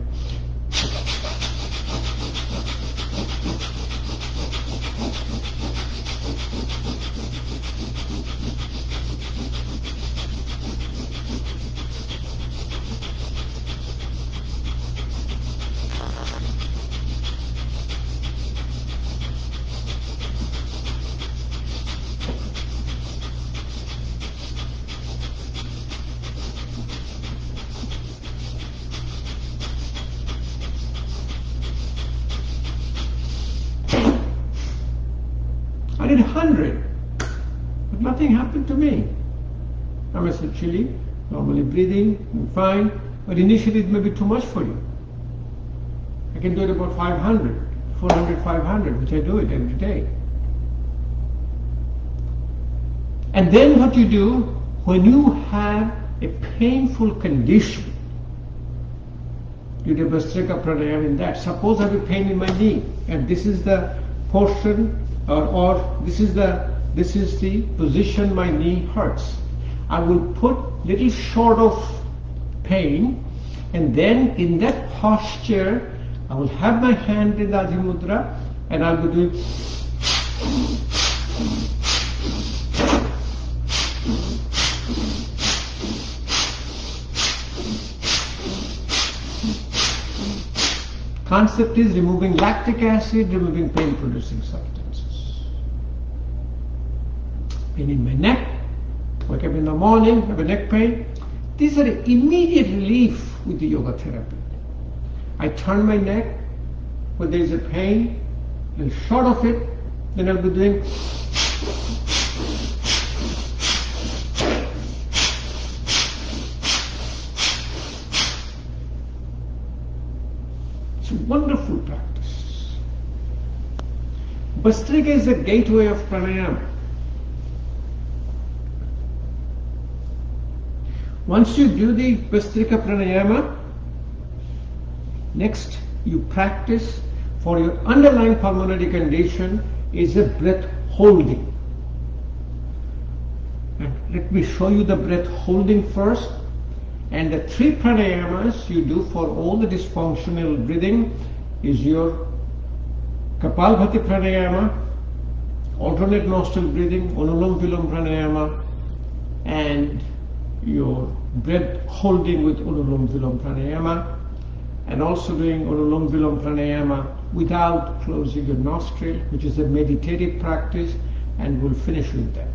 I did 100, but nothing happened to me. I'm essentially normally breathing, I'm fine, but initially it may be too much for you. I can do it about 500, 400, 500, which I do it every day. And then what you do, when you have a painful condition, you do Bhastrika pranayama in that. Suppose I have a pain in my knee, and this is the portion, or this is the position my knee hurts. I will put little short of pain, and then in that posture I will have my hand in the Adhimudra, and I'll be doing concept is removing lactic acid, removing pain producing substances. Pain in my neck, wake up in the morning, have a neck pain. These are immediate relief with the yoga therapy. I turn my neck when there is a pain, and short of it, then I'll be doing it's a wonderful practice. Bhastrika is the gateway of pranayama. Once you do the Bhastrika pranayama, next you practice for your underlying pulmonary condition is a breath holding. And let me show you the breath holding first. And the 3 pranayamas you do for all the dysfunctional breathing is your Kapalbhati pranayama, alternate nostril breathing, Anulom Vilom pranayama, and your breath holding with Anulom Vilom pranayama, and also doing Anulom Vilom pranayama without closing your nostril, which is a meditative practice, and we'll finish with that.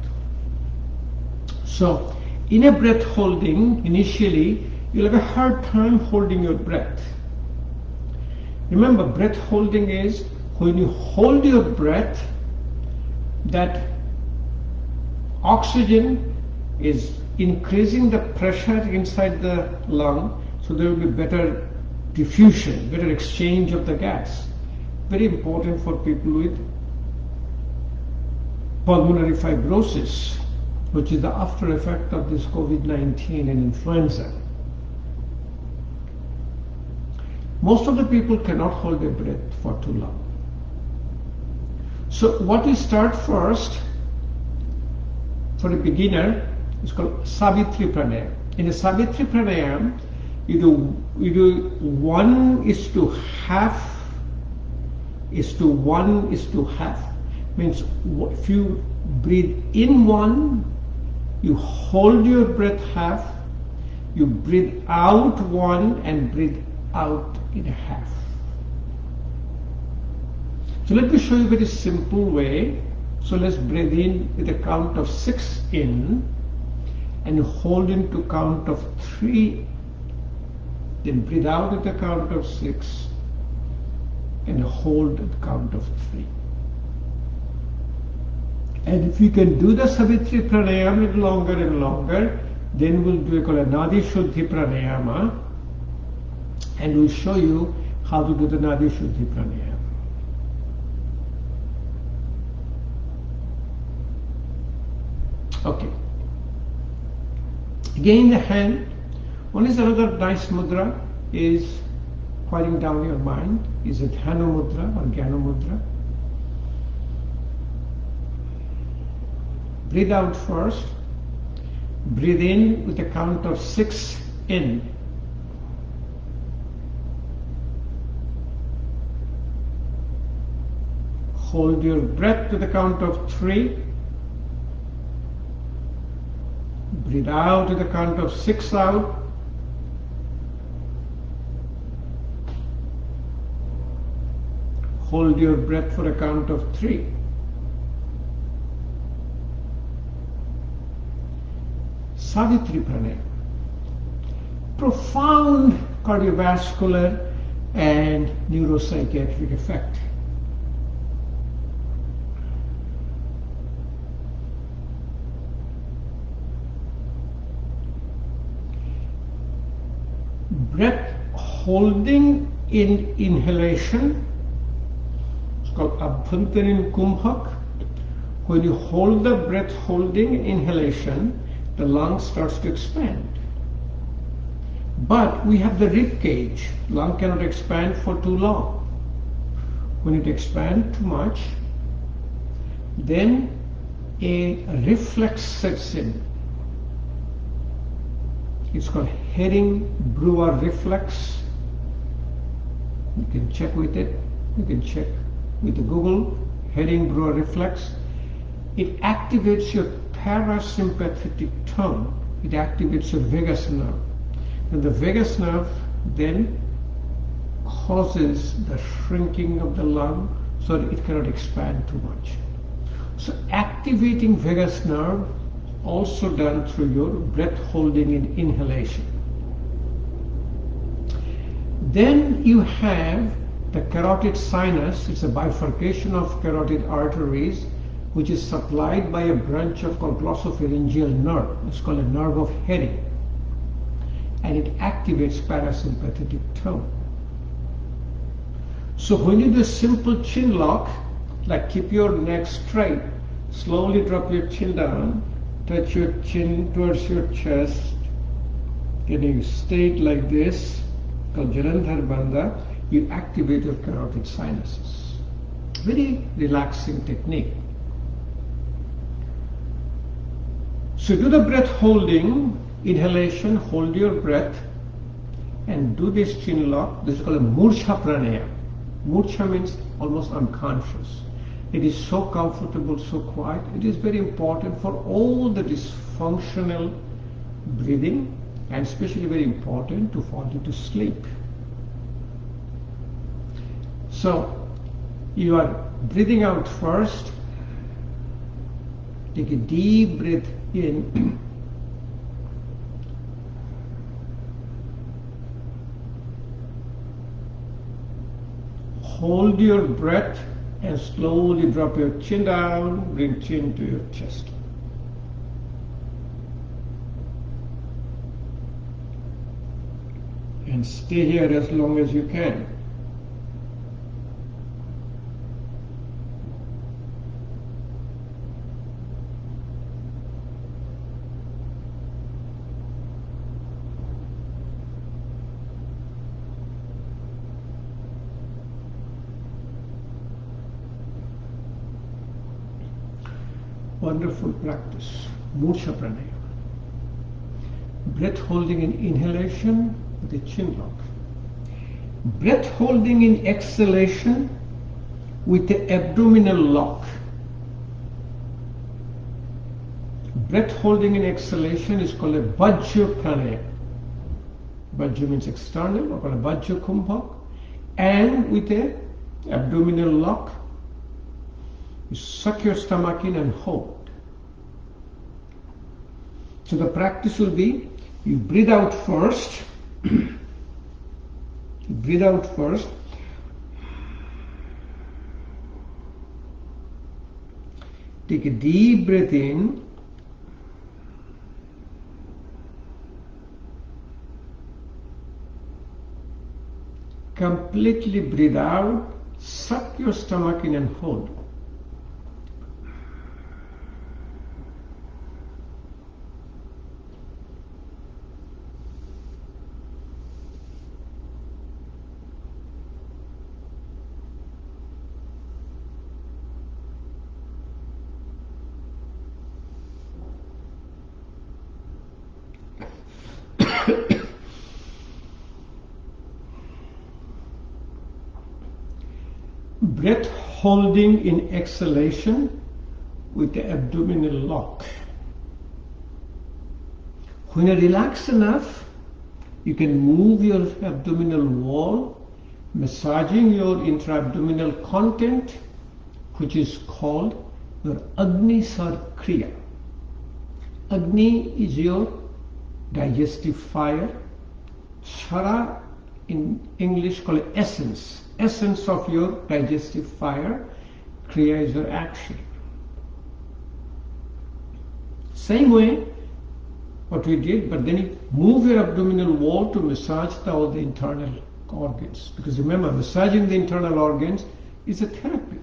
So, in a breath holding, initially, you'll have a hard time holding your breath. Remember, breath holding is when you hold your breath, that oxygen is increasing the pressure inside the lung, so there will be better diffusion, better exchange of the gas. Very important for people with pulmonary fibrosis, which is the after effect of this COVID-19 and influenza. Most of the people cannot hold their breath for too long. So what we start first for a beginner is called Savitri Pranayama. In a Savitri Pranayama, you do 1:1:1. Means if you breathe in 1, you hold your breath half, you breathe out 1 and breathe out in a half. So let me show you a very simple way. So let's breathe in with a count of 6 in and hold in to count of 3. Then breathe out at the count of 6 and hold at the count of 3. And if you can do the Savitri Pranayama a little longer and longer, then we'll do a Nadi Shuddhi Pranayama, and we'll show you how to do the Nadi Shuddhi Pranayama. Okay. Again, the hand. One is another nice mudra is quieting down your mind. Is it Dhanu Mudra or Jnana Mudra? Breathe out first. Breathe in with a count of 6 in. Hold your breath to the count of 3. Breathe out to the count of 6 out. Hold your breath for a count of 3. Savitri Pranayama. Profound cardiovascular and neuropsychiatric effect. Breath holding in inhalation, it's called Abhantarin Kumbhak. When you hold the breath holding in inhalation, the lung starts to expand. But we have the rib cage. Lung cannot expand for too long. When it expands too much, then a reflex sets in. It's called Herring-Brewer reflex. You can check with it. You can check with the Google Herring-Brewer reflex. It activates your parasympathetic tone. It activates your vagus nerve. And the vagus nerve then causes the shrinking of the lung so that it cannot expand too much. So activating vagus nerve also done through your breath holding in inhalation. Then you have the carotid sinus. It's a bifurcation of carotid arteries which is supplied by a branch of called glossopharyngeal nerve. It's called a nerve of Herring, and it activates parasympathetic tone. So when you do a simple chin lock, like keep your neck straight, slowly drop your chin down, touch your chin towards your chest, getting straight like this, called Jalandhar Bandha, you activate your carotid sinuses. Very relaxing technique. So do the breath holding, inhalation, hold your breath, and do this chin lock. This is called a Murcha Pranayama. Murcha means almost unconscious. It is so comfortable, so quiet. It is very important for all the dysfunctional breathing, and especially very important to fall into sleep. So you are breathing out first. Take a deep breath in. Hold your breath and slowly drop your chin down, bring chin to your chest. and stay here as long as you can. Wonderful practice. Mursha pranayama. Breath holding in inhalation with a chin lock. Breath holding in exhalation with the abdominal lock. Breath holding in exhalation is called a Bajra pranayama. Bajra means external, or called a Bajra kumbhak. And with a abdominal lock, you suck your stomach in and hold. So the practice will be, you breathe out first. You breathe out first. Take a deep breath in. Completely breathe out. Suck your stomach in and hold. Breath holding in exhalation with the abdominal lock. When you relax enough, you can move your abdominal wall, massaging your intra-abdominal content, which is called your Agni Sarkriya. Agni is your digestive fire. Shara in English called essence. Essence of your digestive fire. Kriya is your action. Same way what we did, but then you move your abdominal wall to massage all the internal organs. Because remember, massaging the internal organs is a therapy.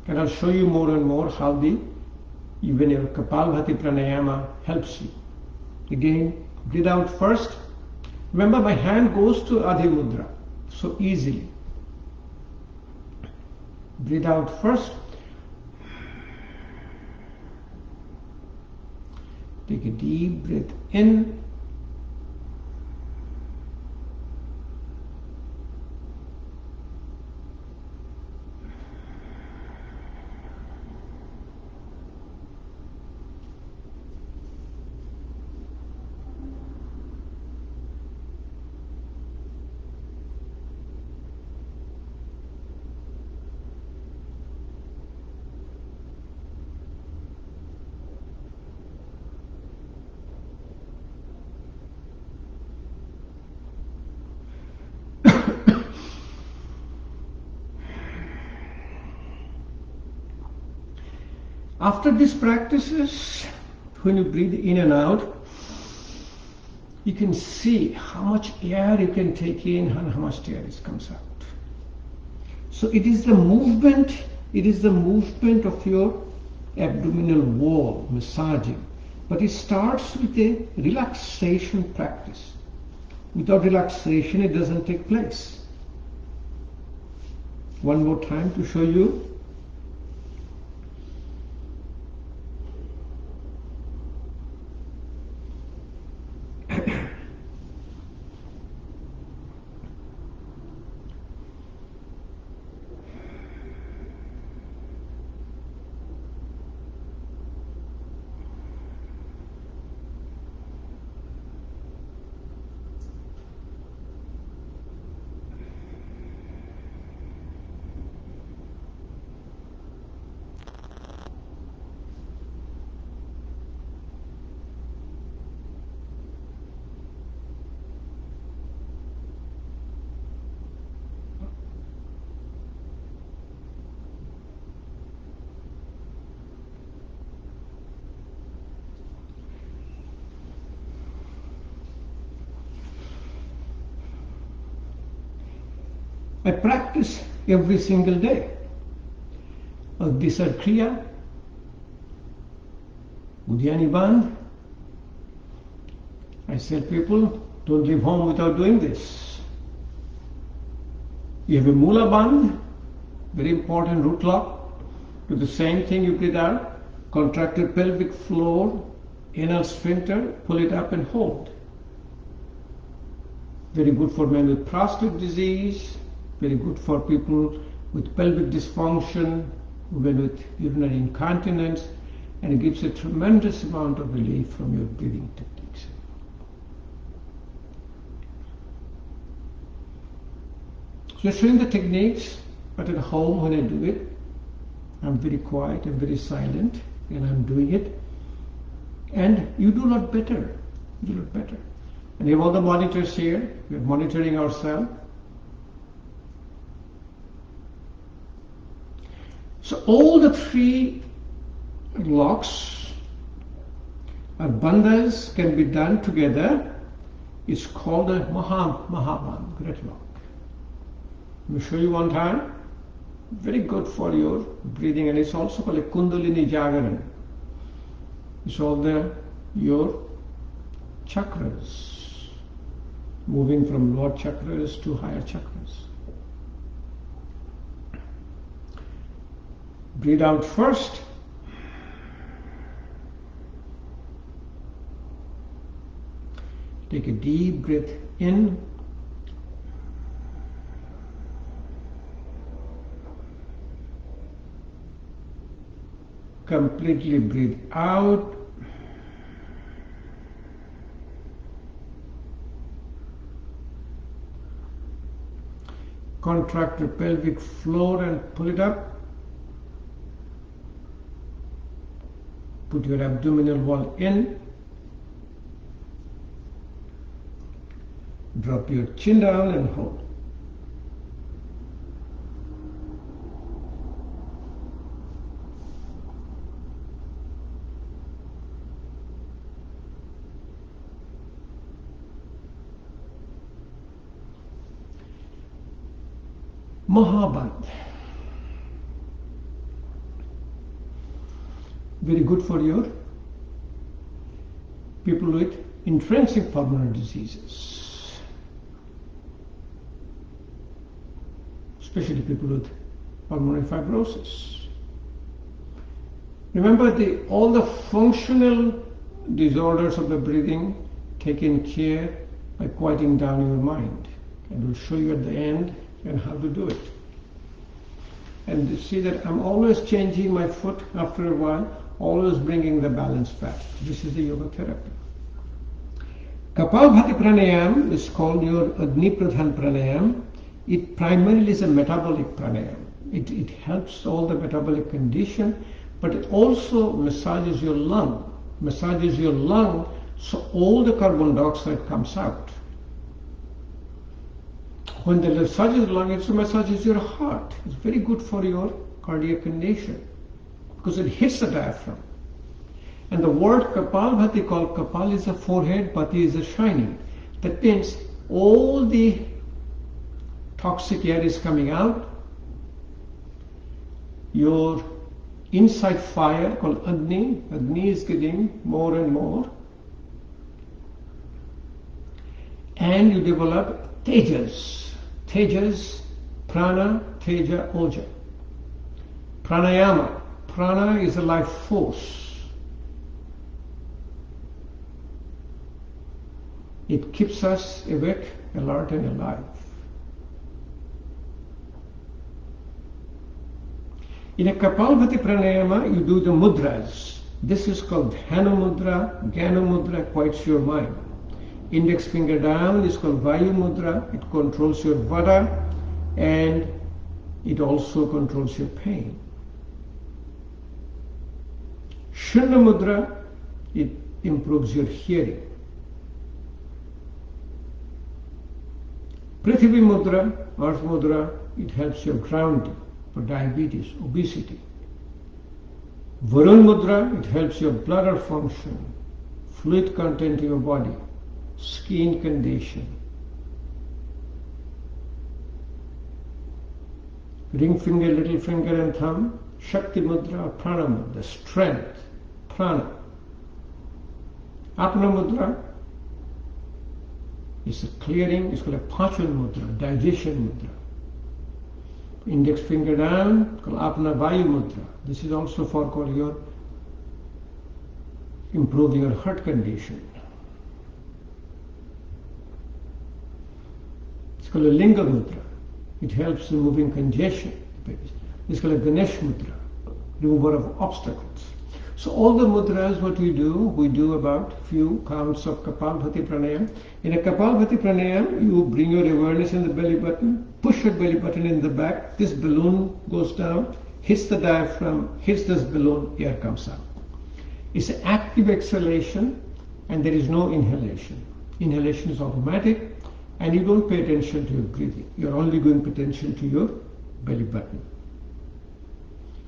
And I'll show you more and more how even your Kapalbhati pranayama helps you. Again, breathe out first. Remember, my hand goes to Adhi Mudra so easily. Breathe out first. Take a deep breath in. After these practices, when you breathe in and out, you can see how much air you can take in and how much air comes out. So it is the movement of your abdominal wall, massaging. But it starts with a relaxation practice. Without relaxation, it doesn't take place. One more time to show you. I practice every single day. Disar Kriya, Udyani Bandh. I tell people, don't leave home without doing this. You have a Mula Bandh, very important root lock. Do the same thing, you breathe out, contract your pelvic floor, anal sphincter, pull it up and hold. Very good for men with prostate disease, very good for people with pelvic dysfunction, women with urinary incontinence, and it gives a tremendous amount of relief from your breathing techniques. So showing the techniques, but at home when I do it, I'm very quiet, I'm very silent, and I'm doing it. And you do a lot better. You do a lot better. And you have all the monitors here. We're monitoring ourselves. So all the three locks or bandhas can be done together. It's called a Mahabandh, great lock. Let me show you one time. Very good for your breathing, and it's also called a Kundalini Jagaran. It's all your chakras, moving from lower chakras to higher chakras. Breathe out first. Take a deep breath in. Completely breathe out. Contract the pelvic floor and pull it up. Put your abdominal wall in. Drop your chin down and hold. Mahabandh. Very good for your people with intrinsic pulmonary diseases, especially people with pulmonary fibrosis. Remember, all the functional disorders of the breathing taken care by quieting down your mind. And we'll show you at the end and how to do it. And you see that I'm always changing my foot after a while, always bringing the balance back. This is the yoga therapy. Kapalbhati pranayam is called your Agni Pradhan pranayam. It primarily is a metabolic pranayam. It helps all the metabolic condition, but it also massages your lung. Massages your lung so all the carbon dioxide comes out. When the massages the lung, it massages your heart. It's very good for your cardiac condition because it hits the diaphragm. And the word Kapalbhati, called Kapal is a forehead, Bhati is a shining. That means all the toxic air is coming out. Your inside fire called Agni is getting more and more. And you develop Tejas. Tejas, Prana, Teja, Oja. Pranayama. Prana is a life force. It keeps us awake, alert, and alive. In a Kapalbhati pranayama, you do the mudras. This is called Dhana mudra, Jnana mudra, quiets your mind. Index finger down is called Vayu mudra. It controls your vada and it also controls your pain. Shunya mudra, it improves your hearing. Prithvi mudra, earth mudra, it helps your grounding for diabetes, obesity. Varun mudra, it helps your bladder function, fluid content in your body, skin condition. ring finger, little finger and thumb, Shakti Mudra or Prana Mudra, strength, prana. Apna Mudra is a clearing, it's called a Pachan Mudra, digestion Mudra. Index finger down, called Apna Vayu Mudra. This is also for your improving your heart condition. It's called a Linga Mudra. It helps in removing congestion. It's called a Ganesh Mudra, remover of obstacles. So all the mudras, what we do about few counts of Kapalbhati Pranayam. In a Kapalbhati Pranayam, you bring your awareness in the belly button, push your belly button in the back, this balloon goes down, hits the diaphragm, hits this balloon, air comes out. It's an active exhalation and there is no inhalation. Inhalation is automatic and you don't pay attention to your breathing. You're only going to pay attention to your belly button.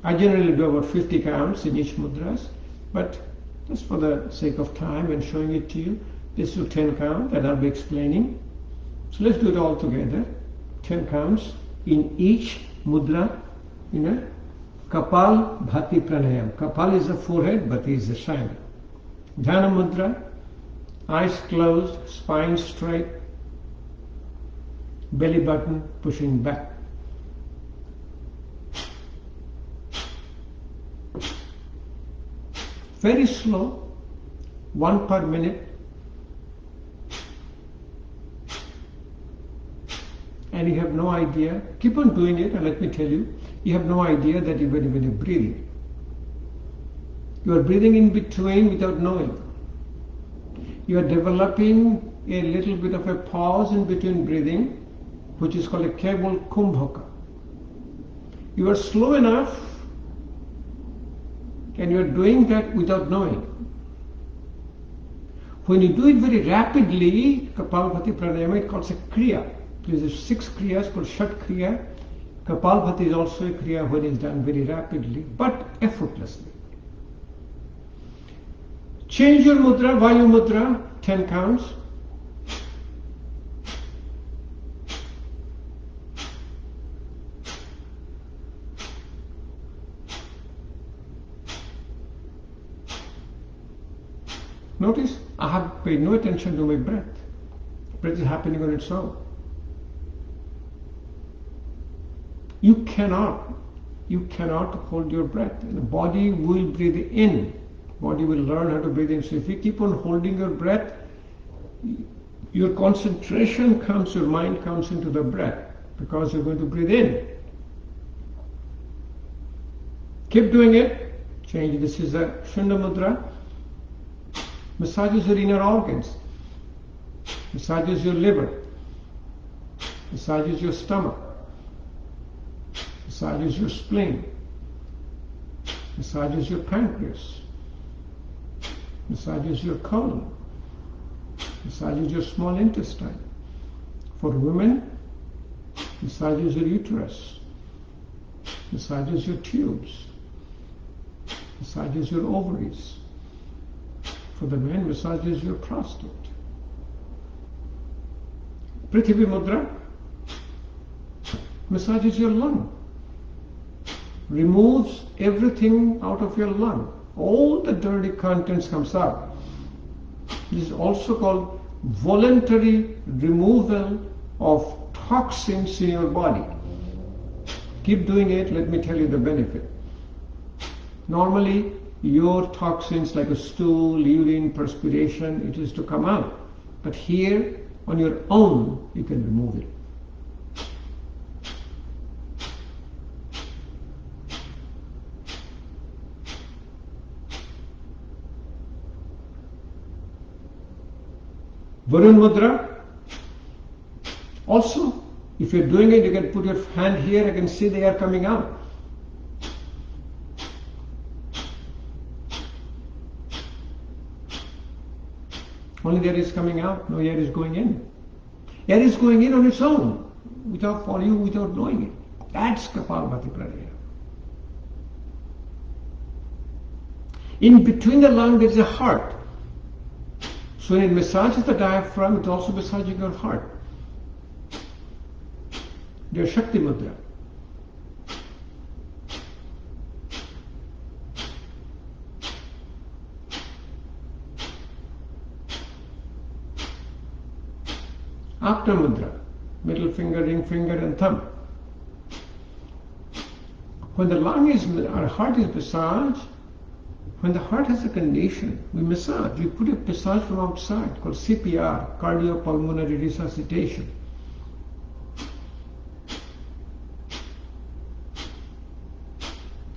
I generally do about 50 counts in each mudras, but just for the sake of time and showing it to you, this is 10 count and I'll be explaining. So let's do it all together. 10 counts in each mudra, Kapal Bhati Pranayam. Kapal is the forehead, Bhati is the shine. Dhyana Mudra, eyes closed, spine straight, belly button pushing back. Very slow, 1 per minute. And you have no idea, keep on doing it and let me tell you, you have no idea that even when you're breathing. You are breathing in between without knowing. You are developing a little bit of a pause in between breathing, which is called a Keval Kumbhaka. You are slow enough and you are doing that without knowing. When you do it very rapidly, Kapalbhati Pranayama, it calls a Kriya. There are 6 Kriyas called Shat Kriya. Kapalbhati is also a Kriya when it's done very rapidly, but effortlessly. Change your mudra, Vayu Mudra, 10 counts. Notice, I have paid no attention to my breath. Breath is happening on its own. You cannot hold your breath. The body will breathe in. Body will learn how to breathe in. So if you keep on holding your breath, your concentration comes, your mind comes into the breath because you're going to breathe in. Keep doing it. Change. This is a Shunda Mudra. Massages your inner organs. Massages your liver. Massages your stomach. Massages your spleen. Massages your pancreas. Massages your colon. Massages your small intestine. For women, massages your uterus. Massages your tubes. Massages your ovaries. For the men, massages your prostate. Prithvi Mudra massages your lung. Removes everything out of your lung. All the dirty contents comes out. This is also called voluntary removal of toxins in your body. Keep doing it, let me tell you the benefit. Normally, your toxins like a stool, urine, perspiration, it is to come out. But here, on your own, you can remove it. Varun Mudra. Also, if you're doing it, you can put your hand here, I can see the air coming out. Only the air is coming out, no air is going in. Air is going in on its own, without for you, without knowing it. That's Kapalbhati Pranayama. In between the lung, there is a heart. So when it massages the diaphragm, it's also massaging your heart. There's Shakti Mudra. Apna Mudra, middle finger, ring finger and thumb. When the lung is, our heart is massaged, when the heart has a condition, we massage. We put a massage from outside called CPR, cardiopulmonary resuscitation.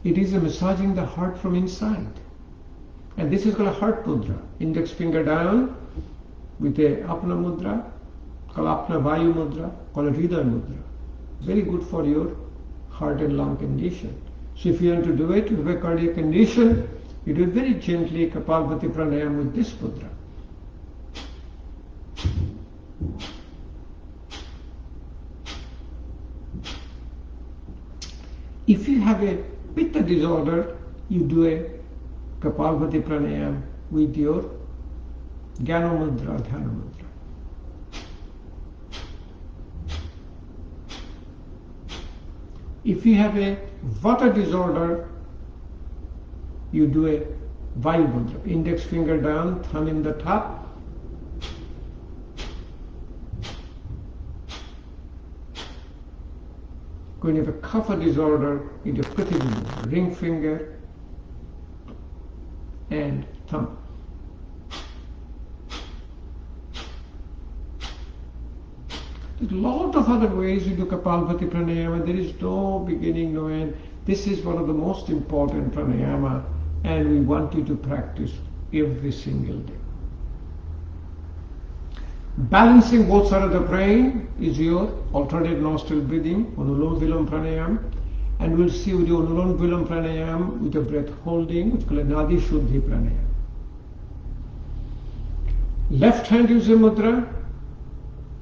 It is a massaging the heart from inside. And this is called a heart mudra. Index finger down with a apna mudra, called apna vayu mudra, called a hridaya mudra. Very good for your heart and lung condition. So if you want to do it, you have a cardiac condition, you do it very gently, Kapalbhati pranayama with this mudra. If you have a pitta disorder, you do a Kapalbhati pranayama with your Jnana mudra, Dhyana mudra. If you have a Vata disorder, you do a Vayu mudra. Index finger down, thumb in the top. When you have a Kapha disorder, you do Prithvi mudra. Ring finger and thumb. There's a lot of other ways you do Kapalbhati pranayama. There is no beginning, no end. This is one of the most important pranayama, and we want you to practice every single day. Balancing both sides of the brain is your alternate nostril breathing, Anulom Vilom pranayama, and we'll see with your Anulom Vilom pranayama with the breath holding, which is called Nadi Shuddhi pranayama. Left hand use a mudra,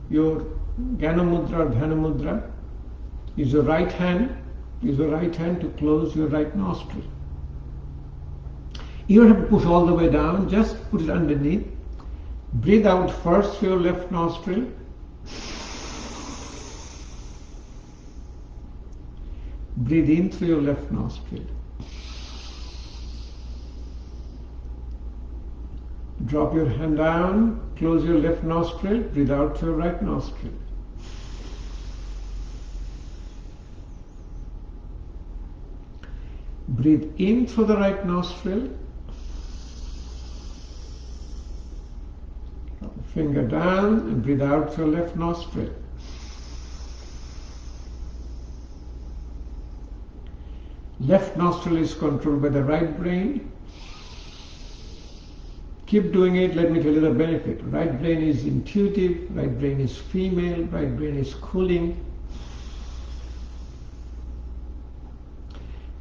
your Jnana mudra or Dhyana mudra. Use your right hand to close your right nostril. You don't have to push all the way down, just put it underneath. Breathe out first through your left nostril. Breathe in through your left nostril. Drop your hand down, close your left nostril, breathe out through your right nostril. Breathe in through the right nostril. Finger down and breathe out through left nostril. Left nostril is controlled by the right brain. Keep doing it, let me tell you the benefit. Right brain is intuitive, right brain is female, right brain is cooling.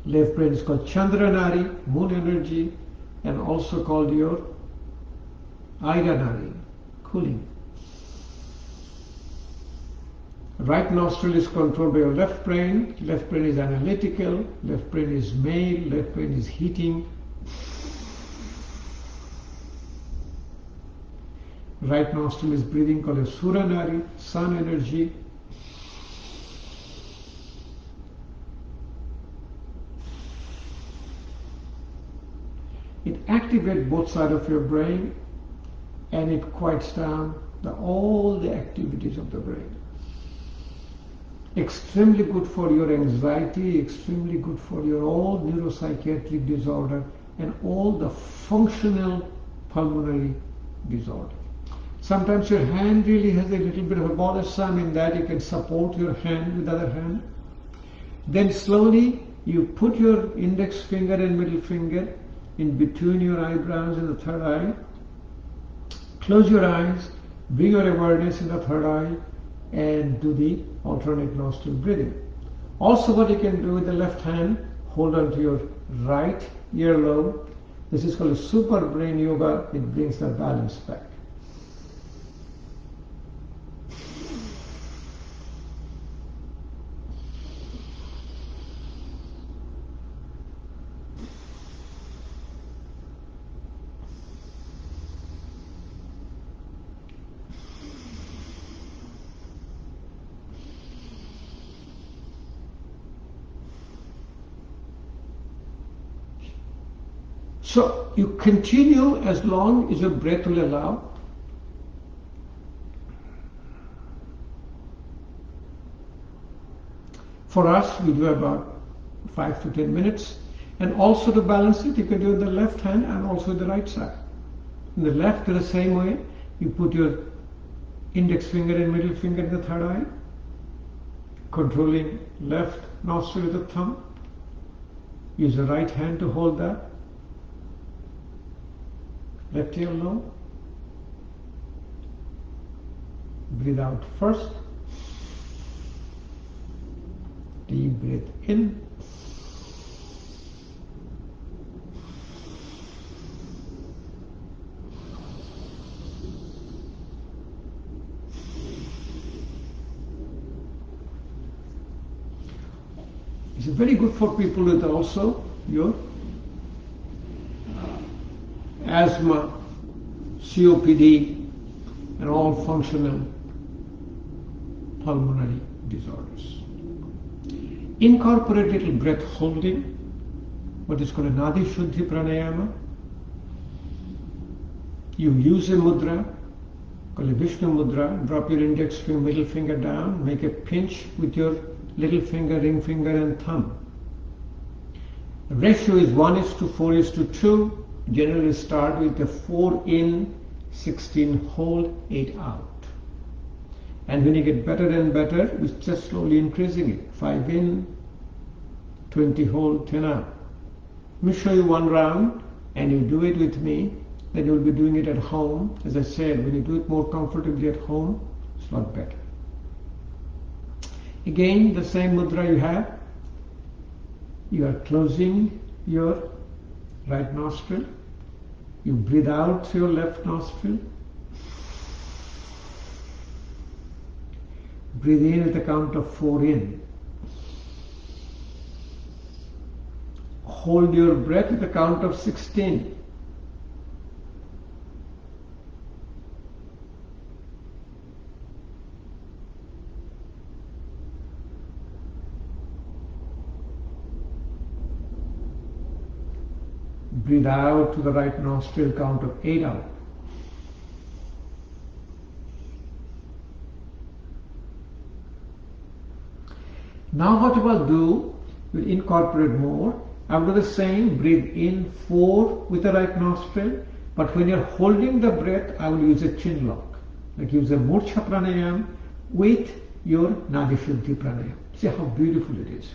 Left brain is called Chandranari, moon energy, and also called your Airanari, cooling. Right nostril is controlled by your left brain. Left brain is analytical, left brain is male, left brain is heating. Right nostril is breathing called a Suranari, sun energy. It activates both sides of your brain and it quiets down all the activities of the brain. Extremely good for your anxiety, extremely good for your all neuropsychiatric disorder and all the functional pulmonary disorder. Sometimes your hand really has a little bit of a bothersome in that you can support your hand with the other hand. Then slowly you put your index finger and middle finger in between your eyebrows and the third eye. Close your eyes, bring your awareness in the third eye and do the alternate nostril breathing. Also what you can do with the left hand, hold on to your right earlobe. This is called a super brain yoga. It brings the balance back. So you continue as long as your breath will allow. For us, we do about 5 to 10 minutes. And also to balance it, you can do it with the left hand and also the right side. In the left, the same way, you put your index finger and middle finger in the third eye, controlling left nostril with the thumb. Use the right hand to hold that. Left ear low. Breathe out first. Deep breath in. It's very good for people with also your asthma, COPD, and all functional pulmonary disorders. Incorporate little breath holding, what is called a Nadi Shuddhi Pranayama. You use a mudra called a Vishnu mudra. Drop your index finger, middle finger down, make a pinch with your little finger, ring finger and thumb. The ratio is 1:4:2. Generally start with a 4 in, 16 hold, 8 out. And when you get better and better, we just slowly increasing it. 5 in, 20 hold, 10 out. Let me show you one round and you do it with me. Then you'll be doing it at home. As I said, when you do it more comfortably at home, it's a lot better. Again, the same mudra you have. You are closing your right nostril. You breathe out through your left nostril. Breathe in at the count of 4 in. Hold your breath at the count of 16. Breathe out to the right nostril, count of 8 out. Now what you will do, you will incorporate more. I will do the same, breathe in 4 with the right nostril, but when you are holding the breath, I will use a chin lock. Like use a Murcha Pranayam with your Nadi Shuddhi Pranayam. See how beautiful it is.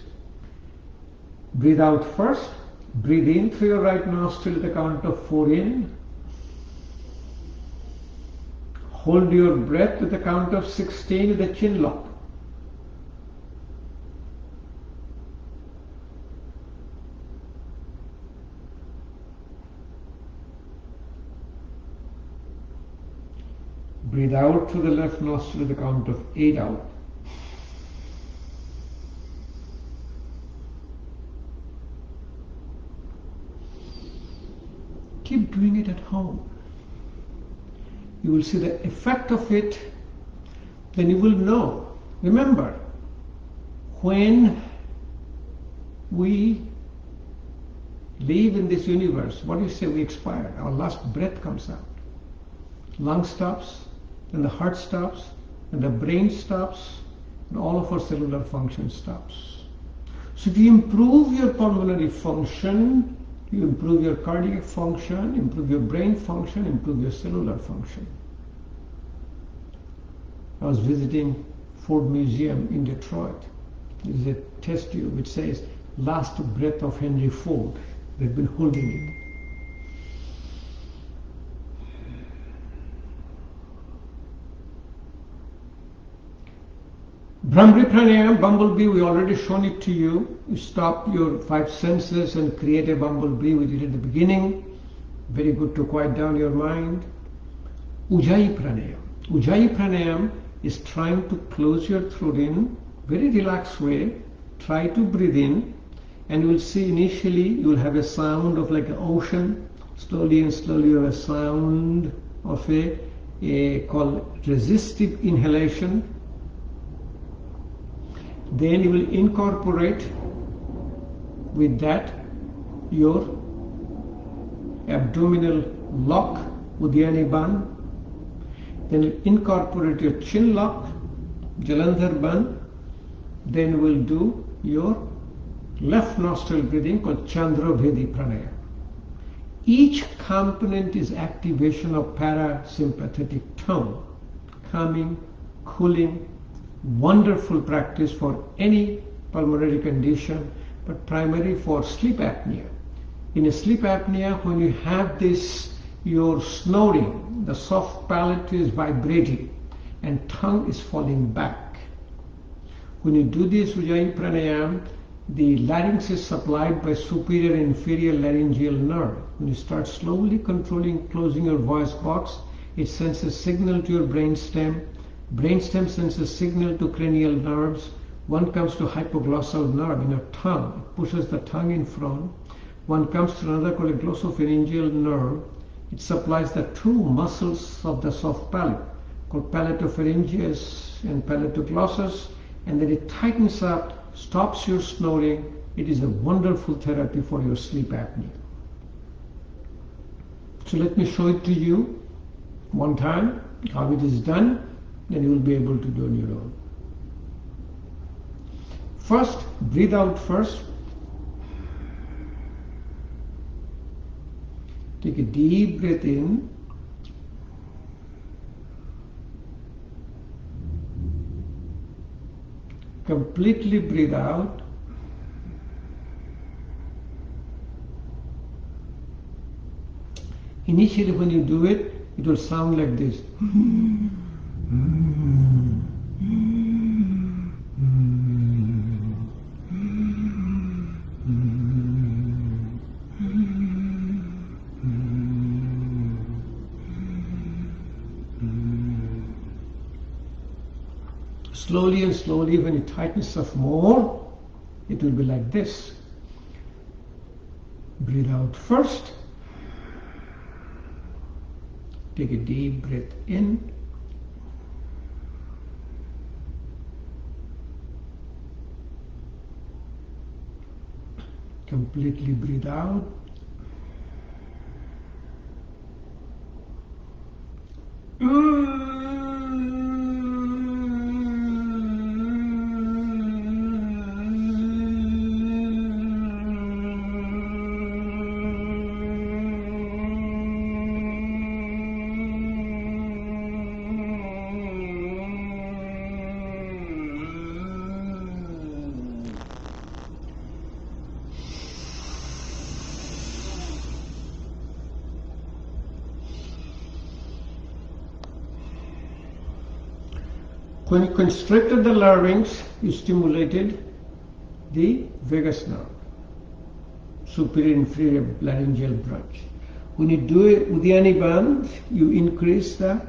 Breathe out first. Breathe in through your right nostril at the count of 4 in. Hold your breath at the count of 16 with the chin lock. Breathe out through the left nostril at the count of 8 out. Keep doing it at home. You will see the effect of it, then you will know. Remember, when we live in this universe, what do you say? We expire. Our last breath comes out. Lung stops, then the heart stops, and the brain stops, and all of our cellular function stops. So if you improve your pulmonary function, you improve your cardiac function, improve your brain function, improve your cellular function. I was visiting Ford Museum in Detroit. There's a test tube which says, last breath of Henry Ford. They've been holding it. Brahmari Pranayama, bumblebee, we already shown it to you. You stop your 5 senses and create a bumblebee. We did it at the beginning. Very good to quiet down your mind. Ujjayi Pranayama. Ujjayi Pranayama is trying to close your throat in very relaxed way. Try to breathe in, and you will see initially you will have a sound of like an ocean. Slowly and slowly you have a sound of a called resistive inhalation. Then you will incorporate with that your abdominal lock, Uddiyani Bandh. Then you incorporate your chin lock, Jalandhar Bandh. Then we'll do your left nostril breathing called Chandravedi pranayama. Each component is activation of parasympathetic tone, calming, cooling, wonderful practice for any pulmonary condition, but primarily for sleep apnea. In a sleep apnea, when you have this, your snoring, the soft palate is vibrating and tongue is falling back. When you do this Ujjayi pranayama, the larynx is supplied by superior and inferior laryngeal nerve. When you start slowly controlling, closing your voice box, it sends a signal to your brainstem. Brainstem sends a signal to cranial nerves. One comes to hypoglossal nerve in your tongue. It pushes the tongue in front. One comes to another called a glossopharyngeal nerve. It supplies the two muscles of the soft palate called palatopharyngeus and palatoglossus, and then it tightens up, stops your snoring. It is a wonderful therapy for your sleep apnea. So let me show it to you one time, how it is done, then you will be able to do on your own. First, breathe out first. Take a deep breath in. Completely breathe out. Initially when you do it, it will sound like this. Slowly and slowly, when it tightens up more, it will be like this. Breathe out first. Take a deep breath in. Completely breathe out. When you constricted the larynx, you stimulated the vagus nerve, superior inferior laryngeal branch. When you do it Uddiyani Bandh, you increase the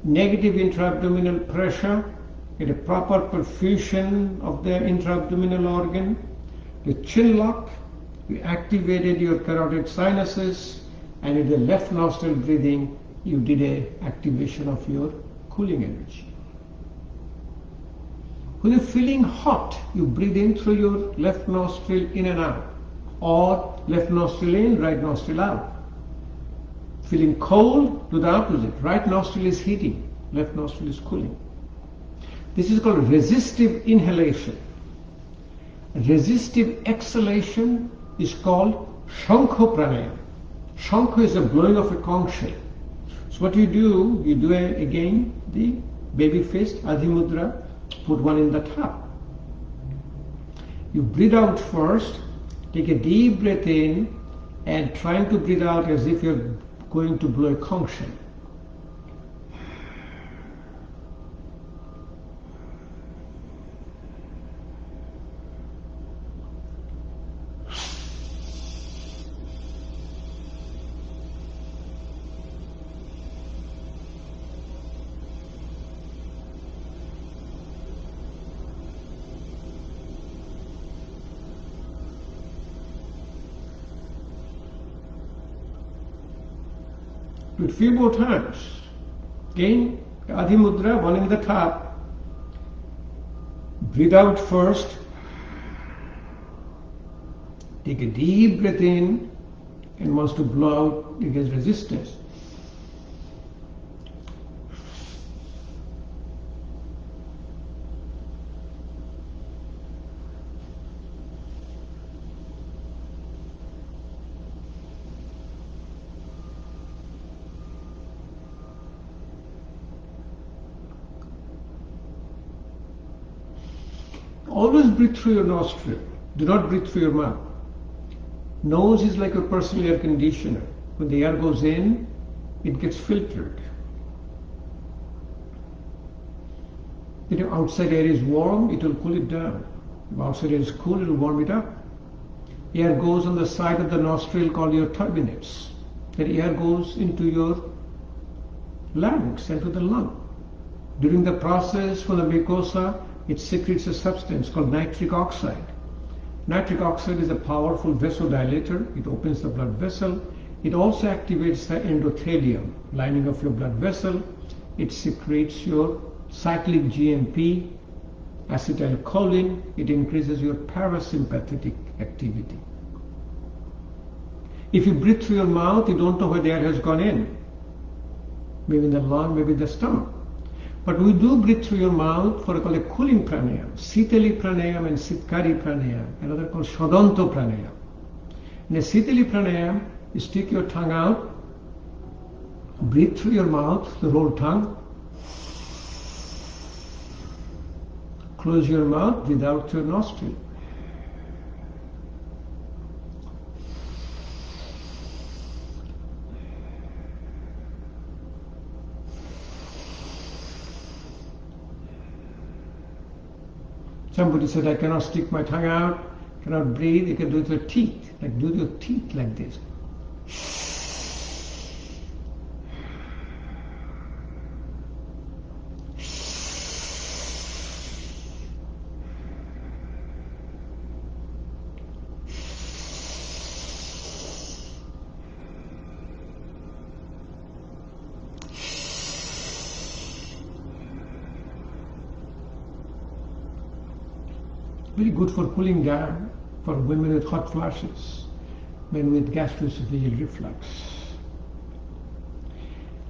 negative intra-abdominal pressure, get a proper perfusion of the intra-abdominal organ. The chin lock, you activated your carotid sinuses, and in the left nostril breathing, you did a activation of your cooling energy. When you're feeling hot, you breathe in through your left nostril in and out, or left nostril in, right nostril out. Feeling cold, do the opposite. Right nostril is heating, left nostril is cooling. This is called resistive inhalation. Resistive exhalation is called Shankho pranayama. Shankho is the blowing of a conch shell. So what you do again the baby fist, Adhimudra, put one in the top. You breathe out first, take a deep breath in, and trying to breathe out as if you're going to blow a conch shell. Do it a few more times. Again, Adhimudra, one in the top. Breathe out first. Take a deep breath in, and wants to blow out against resistance. Always breathe through your nostril. Do not breathe through your mouth. Nose is like a personal air conditioner. When the air goes in, it gets filtered. If outside air is warm, it will cool it down. If outside air is cool, it will warm it up. Air goes on the side of the nostril called your turbinates. That air goes into your larynx and to the lung. During the process from the mucosa, it secretes a substance called nitric oxide. Nitric oxide is a powerful vasodilator. It opens the blood vessel. It also activates the endothelium, lining of your blood vessel. It secretes your cyclic GMP, acetylcholine. It increases your parasympathetic activity. If you breathe through your mouth, you don't know where the air has gone in. Maybe in the lung, maybe in the stomach. But we do breathe through your mouth for a cooling pranayama, Sitali pranayama and Sitkari pranayama, another called Shodanto pranayama. In a Sitali pranayama, you stick your tongue out, breathe through your mouth, the whole tongue, close your mouth, breathe out through your nostril. Somebody said, I cannot stick my tongue out, cannot breathe. You can do it with your teeth, like do your teeth like this. Very good for cooling down for women with hot flashes, men with gastroesophageal reflux.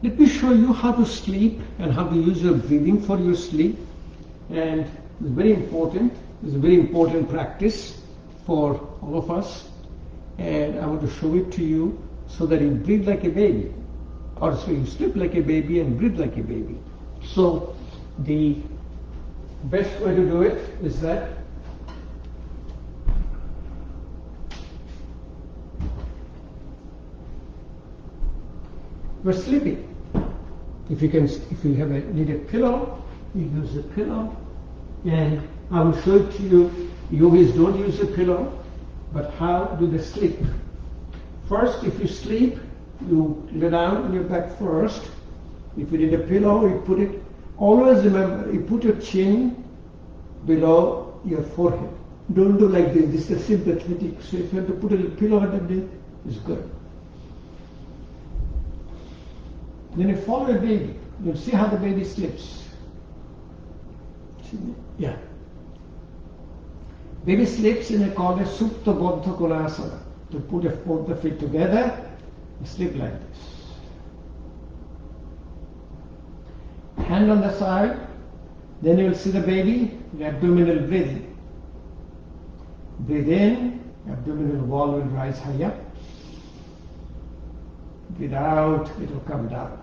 Let me show you how to sleep and how to use your breathing for your sleep. And it's very important. It's a very important practice for all of us. And I want to show it to you so that you breathe like a baby. Or so you sleep like a baby and breathe like a baby. So the best way to do it is that we're sleeping. If you need a pillow, you use a pillow. And I will show it to you. Yogis don't use a pillow, but how do they sleep? First, if you sleep, you lay down on your back first. If you need a pillow, you put it, always remember, you put your chin below your forehead. Don't do like this. This is sympathetic. So if you have to put a pillow underneath, it's good. Then you follow a baby. You'll see how the baby sleeps. Yeah. Baby sleeps in a called a Supta Baddha Konasana. To put both the feet together, you sleep like this. Hand on the side, then you will see the baby, the abdominal breathing. Breathe in, abdominal wall will rise high up. Breathe out, it will come down.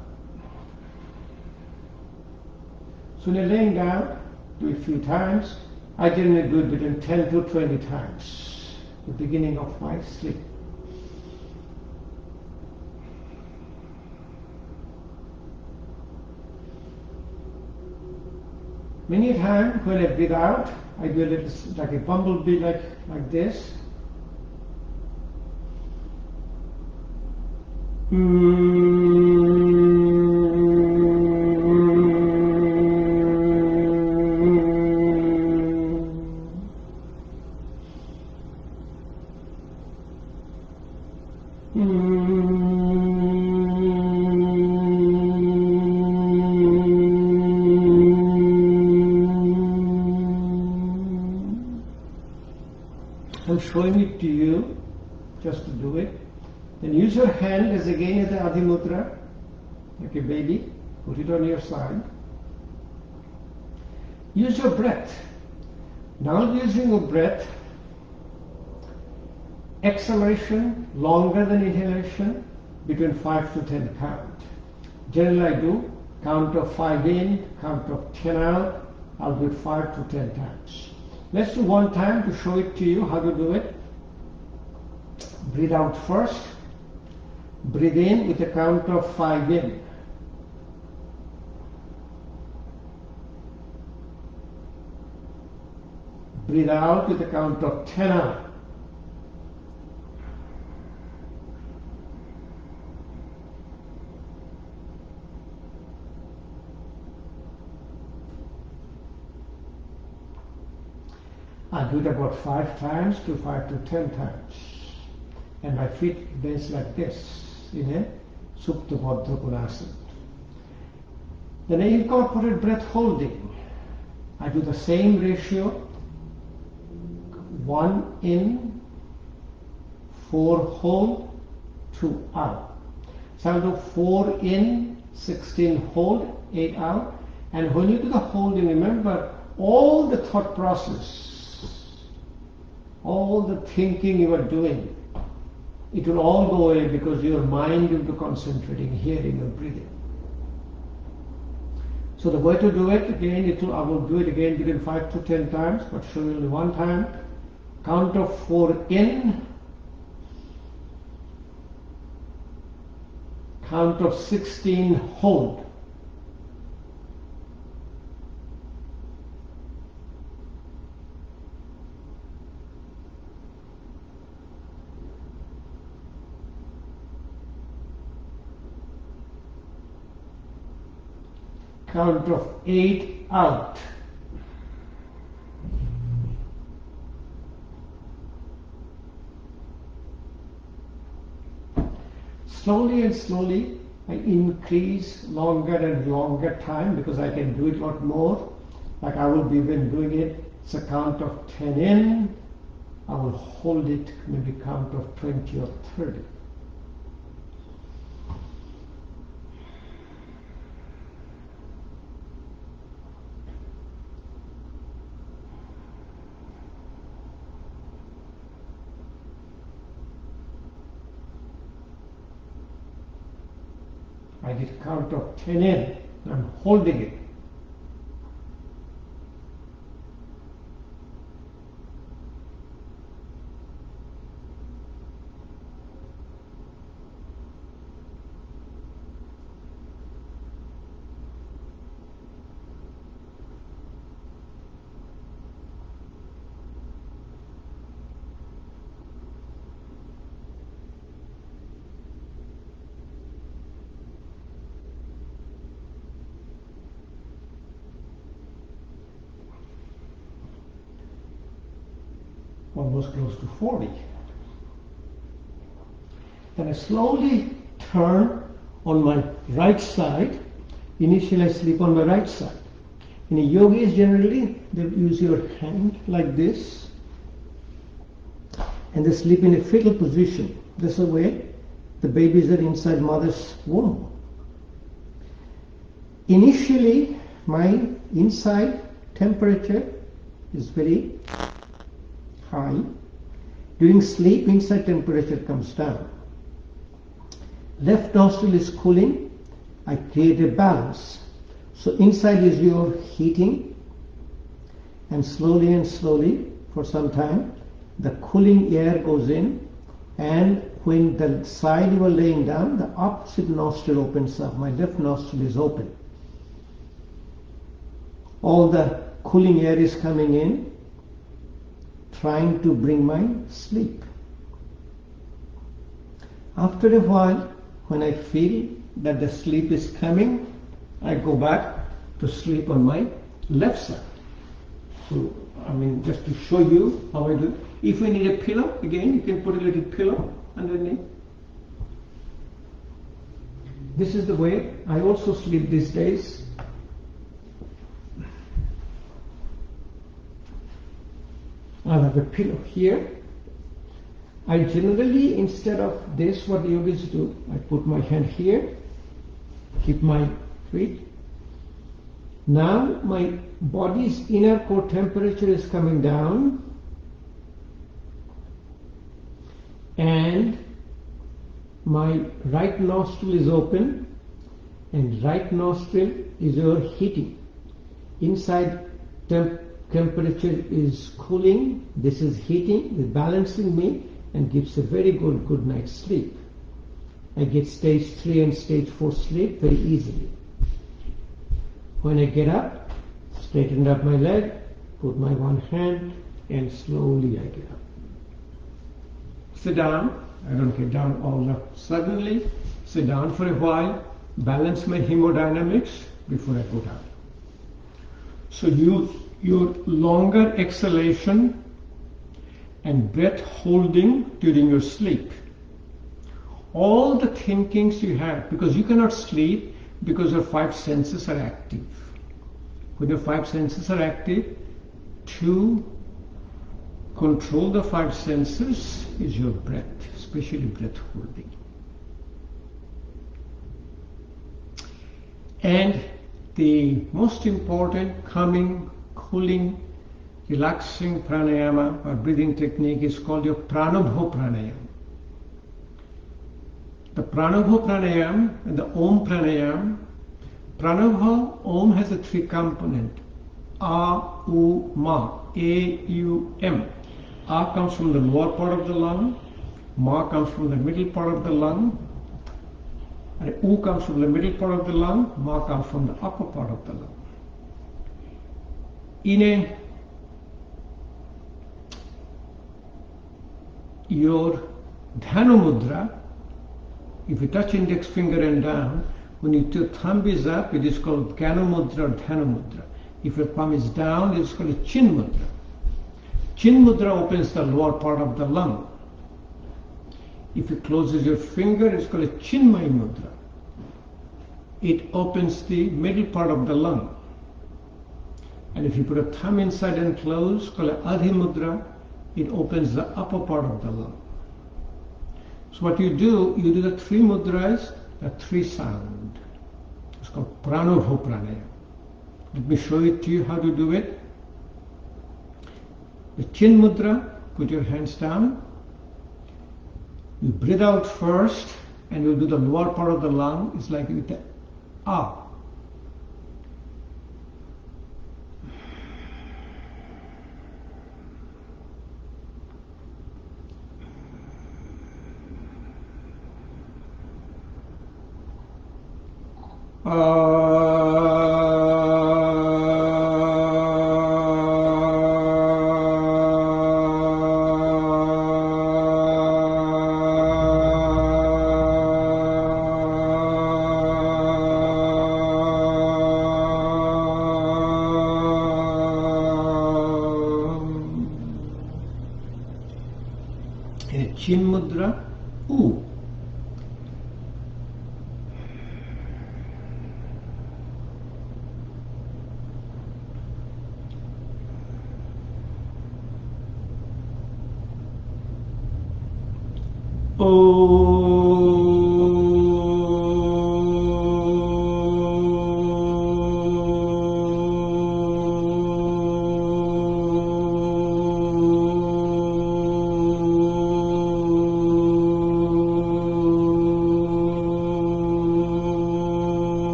So when you're laying down, do it a few times. I generally do it between 10 to 20 times. The beginning of my sleep. Many a time when I breathe out, I do a little like a bumblebee, like this. I'm showing it to you just to do it. Then use your hand as again as the Adhimudra, like a baby. Put it on your side. Use your breath. Now using your breath, exhalation longer than inhalation, between 5 to 10 count. Generally I do count of 5 in, count of 10 out. I'll do it 5 to 10 times. Let's do one time to show it to you how to do it. Breathe out first. Breathe in with a count of 5 in. Breathe out with a count of 10 out. I'll do it about 5 times to 5 to 10 times. And my feet bends like this in a Supta Baddha Konasana. Then I incorporate breath holding. I do the same ratio. 1 in, 4 hold, 2 out. So I'll do 4 in, 16 hold, 8 out. And when you do the holding, remember all the thought process, all the thinking you are doing, it will all go away because your mind will be concentrating, hearing and breathing. So the way to do it, again, I will do it again between 5 to 10 times, but show you only one time. Count of 4 in, count of 16 hold. Count of 8 out. Slowly and slowly, I increase longer and longer time because I can do it a lot more. Like I will be even doing it. It's a count of 10 in. I will hold it, maybe count of 20 or 30. I did a count of 10 in, I'm holding it. Almost close to 40. Then I slowly turn on my right side. Initially I sleep on my right side. In a yogis generally, they use your hand like this and they sleep in a fetal position. This is the way the babies are inside mother's womb. Initially, my inside temperature is very high. During sleep, inside temperature comes down. Left nostril is cooling. I create a balance. So inside is your heating, and slowly for some time, the cooling air goes in, and when the side you are laying down, the opposite nostril opens up. My left nostril is open. All the cooling air is coming in, trying to bring my sleep. After a while, when I feel that the sleep is coming, I go back to sleep on my left side. So, just to show you how I do it. If you need a pillow, again, you can put a little pillow underneath. This is the way I also sleep these days. I'll have a pillow here. I generally, instead of this, what the yogis do, I put my hand here, keep my feet. Now my body's inner core temperature is coming down, and my right nostril is open, and right nostril is your heating. Inside temperature is cooling, this is heating, is balancing me and gives a very good night's sleep. I get stage 3 and stage 4 sleep very easily. When I get up, straighten up my leg, put my one hand and slowly I get up. Sit down. I don't get down all suddenly. Sit down for a while, balance my hemodynamics before I go down. So use your longer exhalation and breath holding during your sleep. All the thinkings you have, because you cannot sleep because your 5 senses are active. When your 5 senses are active, to control the 5 senses is your breath, especially breath holding. And the most important calming, cooling, relaxing pranayama or breathing technique is called your pranabho pranayama. The pranabho pranayama and the om pranayama. Pranabho, om has a 3 component. A, U, Ma. A, U, M. A comes from the lower part of the lung. Ma comes from the middle part of the lung. And U comes from the middle part of the lung. Ma comes from the upper part of the lung. In your dhyana mudra, if you touch index finger and down, when your thumb is up, it is called Gyana mudra or dhyana mudra. If your palm is down, it is called a chin mudra. Chin mudra opens the lower part of the lung. If you closes your finger, it is called a chinmay mudra. It opens the middle part of the lung. And if you put a thumb inside and close, called a adhi mudra, it opens the upper part of the lung. So what you do the 3 mudras, the 3 sound. It's called pranabho pranayama. Let me show it to you how to do it. The chin mudra, put your hands down. You breathe out first and you do the lower part of the lung. It's like with the ah. In a chin mudra, U.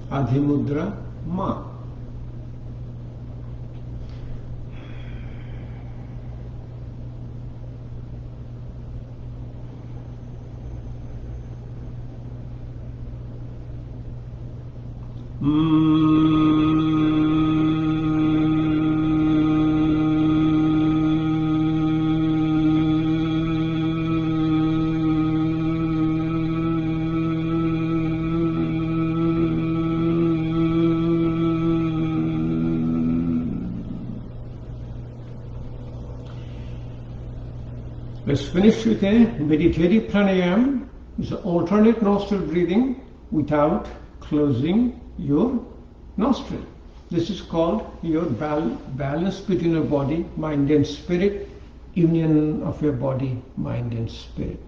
Adhi mudra, Ma. Let's finish with a meditative pranayama. It's an alternate nostril breathing without closing your nostril. This is called your balance between your body, mind and spirit, union of your body, mind and spirit.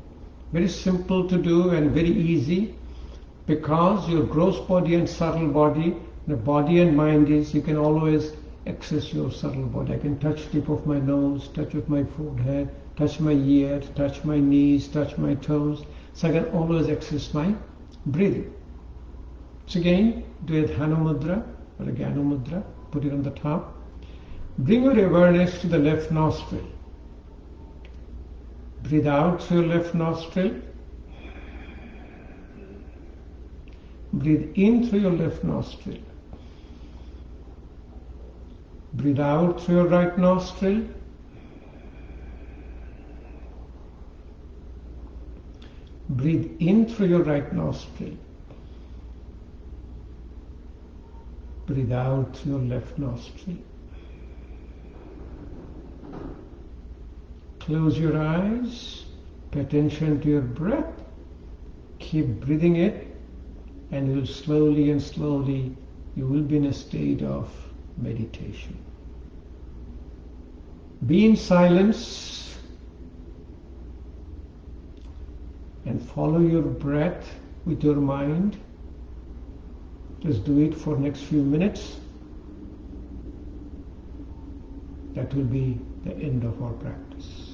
Very simple to do and very easy, because your gross body and subtle body, the body and mind is, you can always access your subtle body. I can touch tip of my nose, touch of my forehead, touch my ear, touch my knees, touch my toes. So I can always access my breathing. So again, do a Dhana Mudra or a Gyana Mudra. Put it on the top. Bring your awareness to the left nostril. Breathe out through your left nostril. Breathe in through your left nostril. Breathe out through your right nostril. Breathe in through your right nostril. Breathe out through your left nostril. Close your eyes. Pay attention to your breath. Keep breathing it, and you'll slowly and slowly, you will be in a state of meditation. Be in silence and follow your breath with your mind. Just do it for next few minutes. That will be the end of our practice.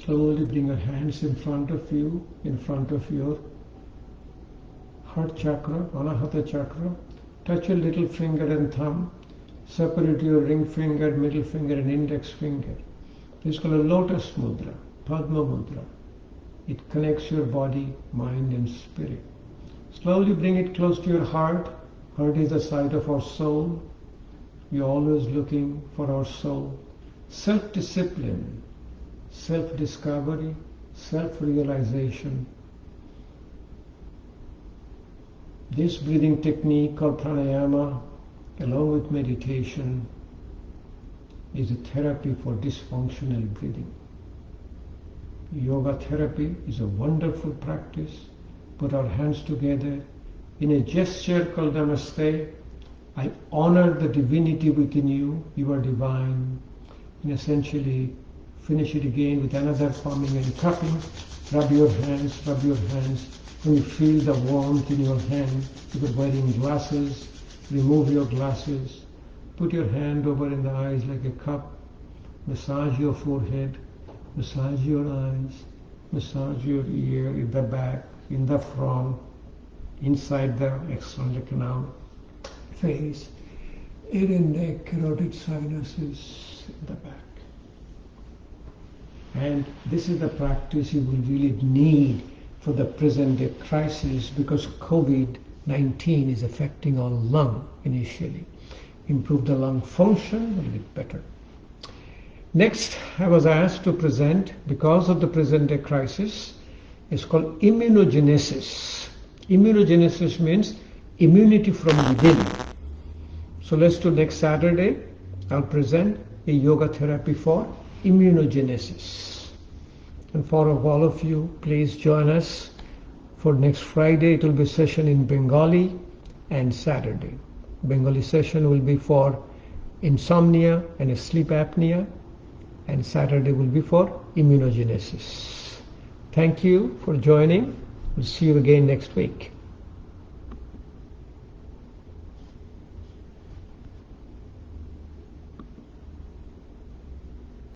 Slowly bring your hands in front of you, in front of your heart chakra, Anahata chakra. Touch your little finger and thumb. Separate your ring finger, middle finger and index finger. This is called a lotus mudra, Padma mudra. It connects your body, mind and spirit. Slowly bring it close to your heart. Heart is the site of our soul. We are always looking for our soul. Self-discipline, self-discovery, self-realization. This breathing technique called pranayama, along with meditation, is a therapy for dysfunctional breathing. Yoga therapy is a wonderful practice. Put our hands together in a gesture called Namaste. I honor the divinity within you. You are divine. And essentially, finish it again with another palming and cupping. Rub your hands, rub your hands. When you feel the warmth in your hand, if you're wearing glasses, remove your glasses. Put your hand over in the eyes like a cup. Massage your forehead, massage your eyes, massage your ear, in the back, in the front, inside the external canal, face, ear and neck, carotid sinuses, in the back. And this is the practice you will really need for the present day crisis, because COVID-19 is affecting our lung initially. Improve the lung function a little bit better. Next, I was asked to present, because of the present day crisis, it's called immunogenesis. Immunogenesis means immunity from within. So let's do next Saturday, I'll present a yoga therapy for immunogenesis. And for all of you, please join us for next Friday. It will be a session in Bengali, and Saturday. Bengali session will be for insomnia and sleep apnea, and Saturday will be for immunogenesis. Thank you for joining. We'll see you again next week.